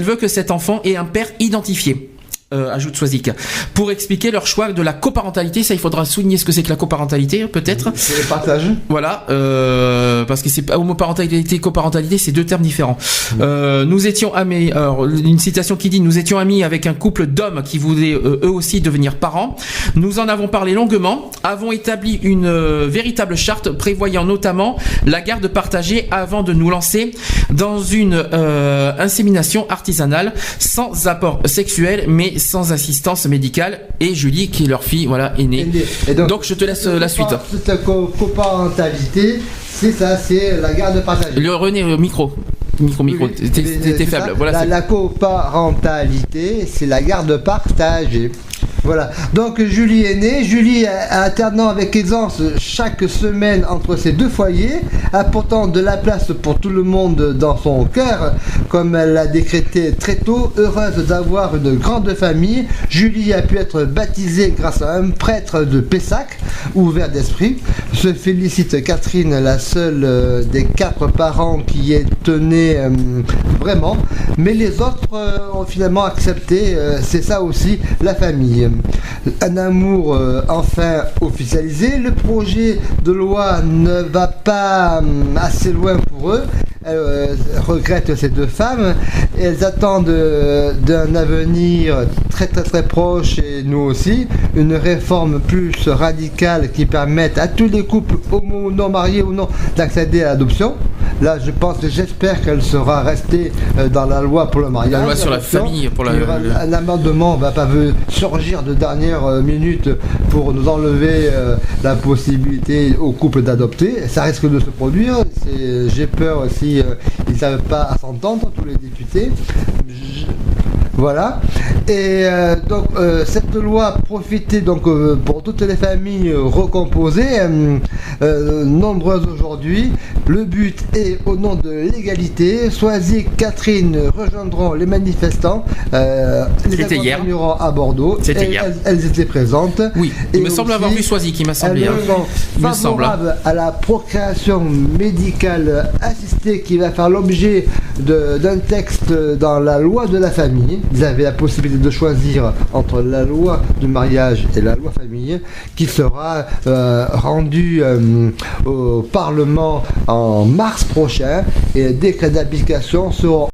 veut que cet enfant ait un père identifié. Ajoute Swazik, pour expliquer leur choix de la coparentalité. Ça, il faudra souligner ce que c'est que la coparentalité, peut-être. C'est le partage. Voilà, parce que c'est pas homoparentalité, coparentalité, c'est deux termes différents. Nous étions amis. Alors, une citation qui dit: nous étions amis avec un couple d'hommes qui voulaient eux aussi devenir parents. Nous en avons parlé longuement, avons établi une véritable charte prévoyant notamment la garde partagée avant de nous lancer dans une insémination artisanale sans apport sexuel, mais sans assistance médicale. Et Julie, qui est leur fille, voilà, est née. Et donc je te laisse la suite. Cette coparentalité, c'est ça, c'est la garde partagée. Le René, micro, t'es faible. Voilà, la coparentalité, c'est la garde partagée. Voilà. Donc Julie est née. Julie alternant avec aisance chaque semaine entre ces deux foyers, apportant de la place pour tout le monde dans son cœur, comme elle l'a décrété très tôt. Heureuse d'avoir une grande famille, Julie a pu être baptisée grâce à un prêtre de Pessac, ouvert d'esprit. Se félicite Catherine, la seule des 4 parents qui y tenait vraiment. Mais les autres ont finalement accepté. C'est ça aussi la famille. Un amour enfin officialisé. Le projet de loi ne va pas assez loin pour eux. Elles regrettent ces deux femmes. Elles attendent d'un avenir très proche, et nous aussi, une réforme plus radicale qui permette à tous les couples homo, non mariés ou non d'accéder à l'adoption. Là, j'espère qu'elle sera restée dans la loi pour le mariage. La loi sur la famille. Un amendement ne va pas surgir de dernière minute pour nous enlever la possibilité aux couples d'adopter. Ça risque de se produire. J'ai peur si ils ne savent pas à s'entendre, tous les députés. Voilà. Et donc cette loi profitait donc pour toutes les familles recomposées, nombreuses aujourd'hui. Le but est, au nom de l'égalité, Soisy, Catherine rejoindront les manifestants, les accompagneront à Bordeaux. C'était hier. Elles étaient présentes. Oui, il me semble avoir vu Soisy qui m'a semblé. Elles sont favorables à la procréation médicale assistée qui va faire l'objet d'un texte dans la loi de la famille. Ils avaient la possibilité de choisir entre la loi du mariage et la loi famille, qui sera rendue au Parlement en mars prochain, et les décrets d'application seront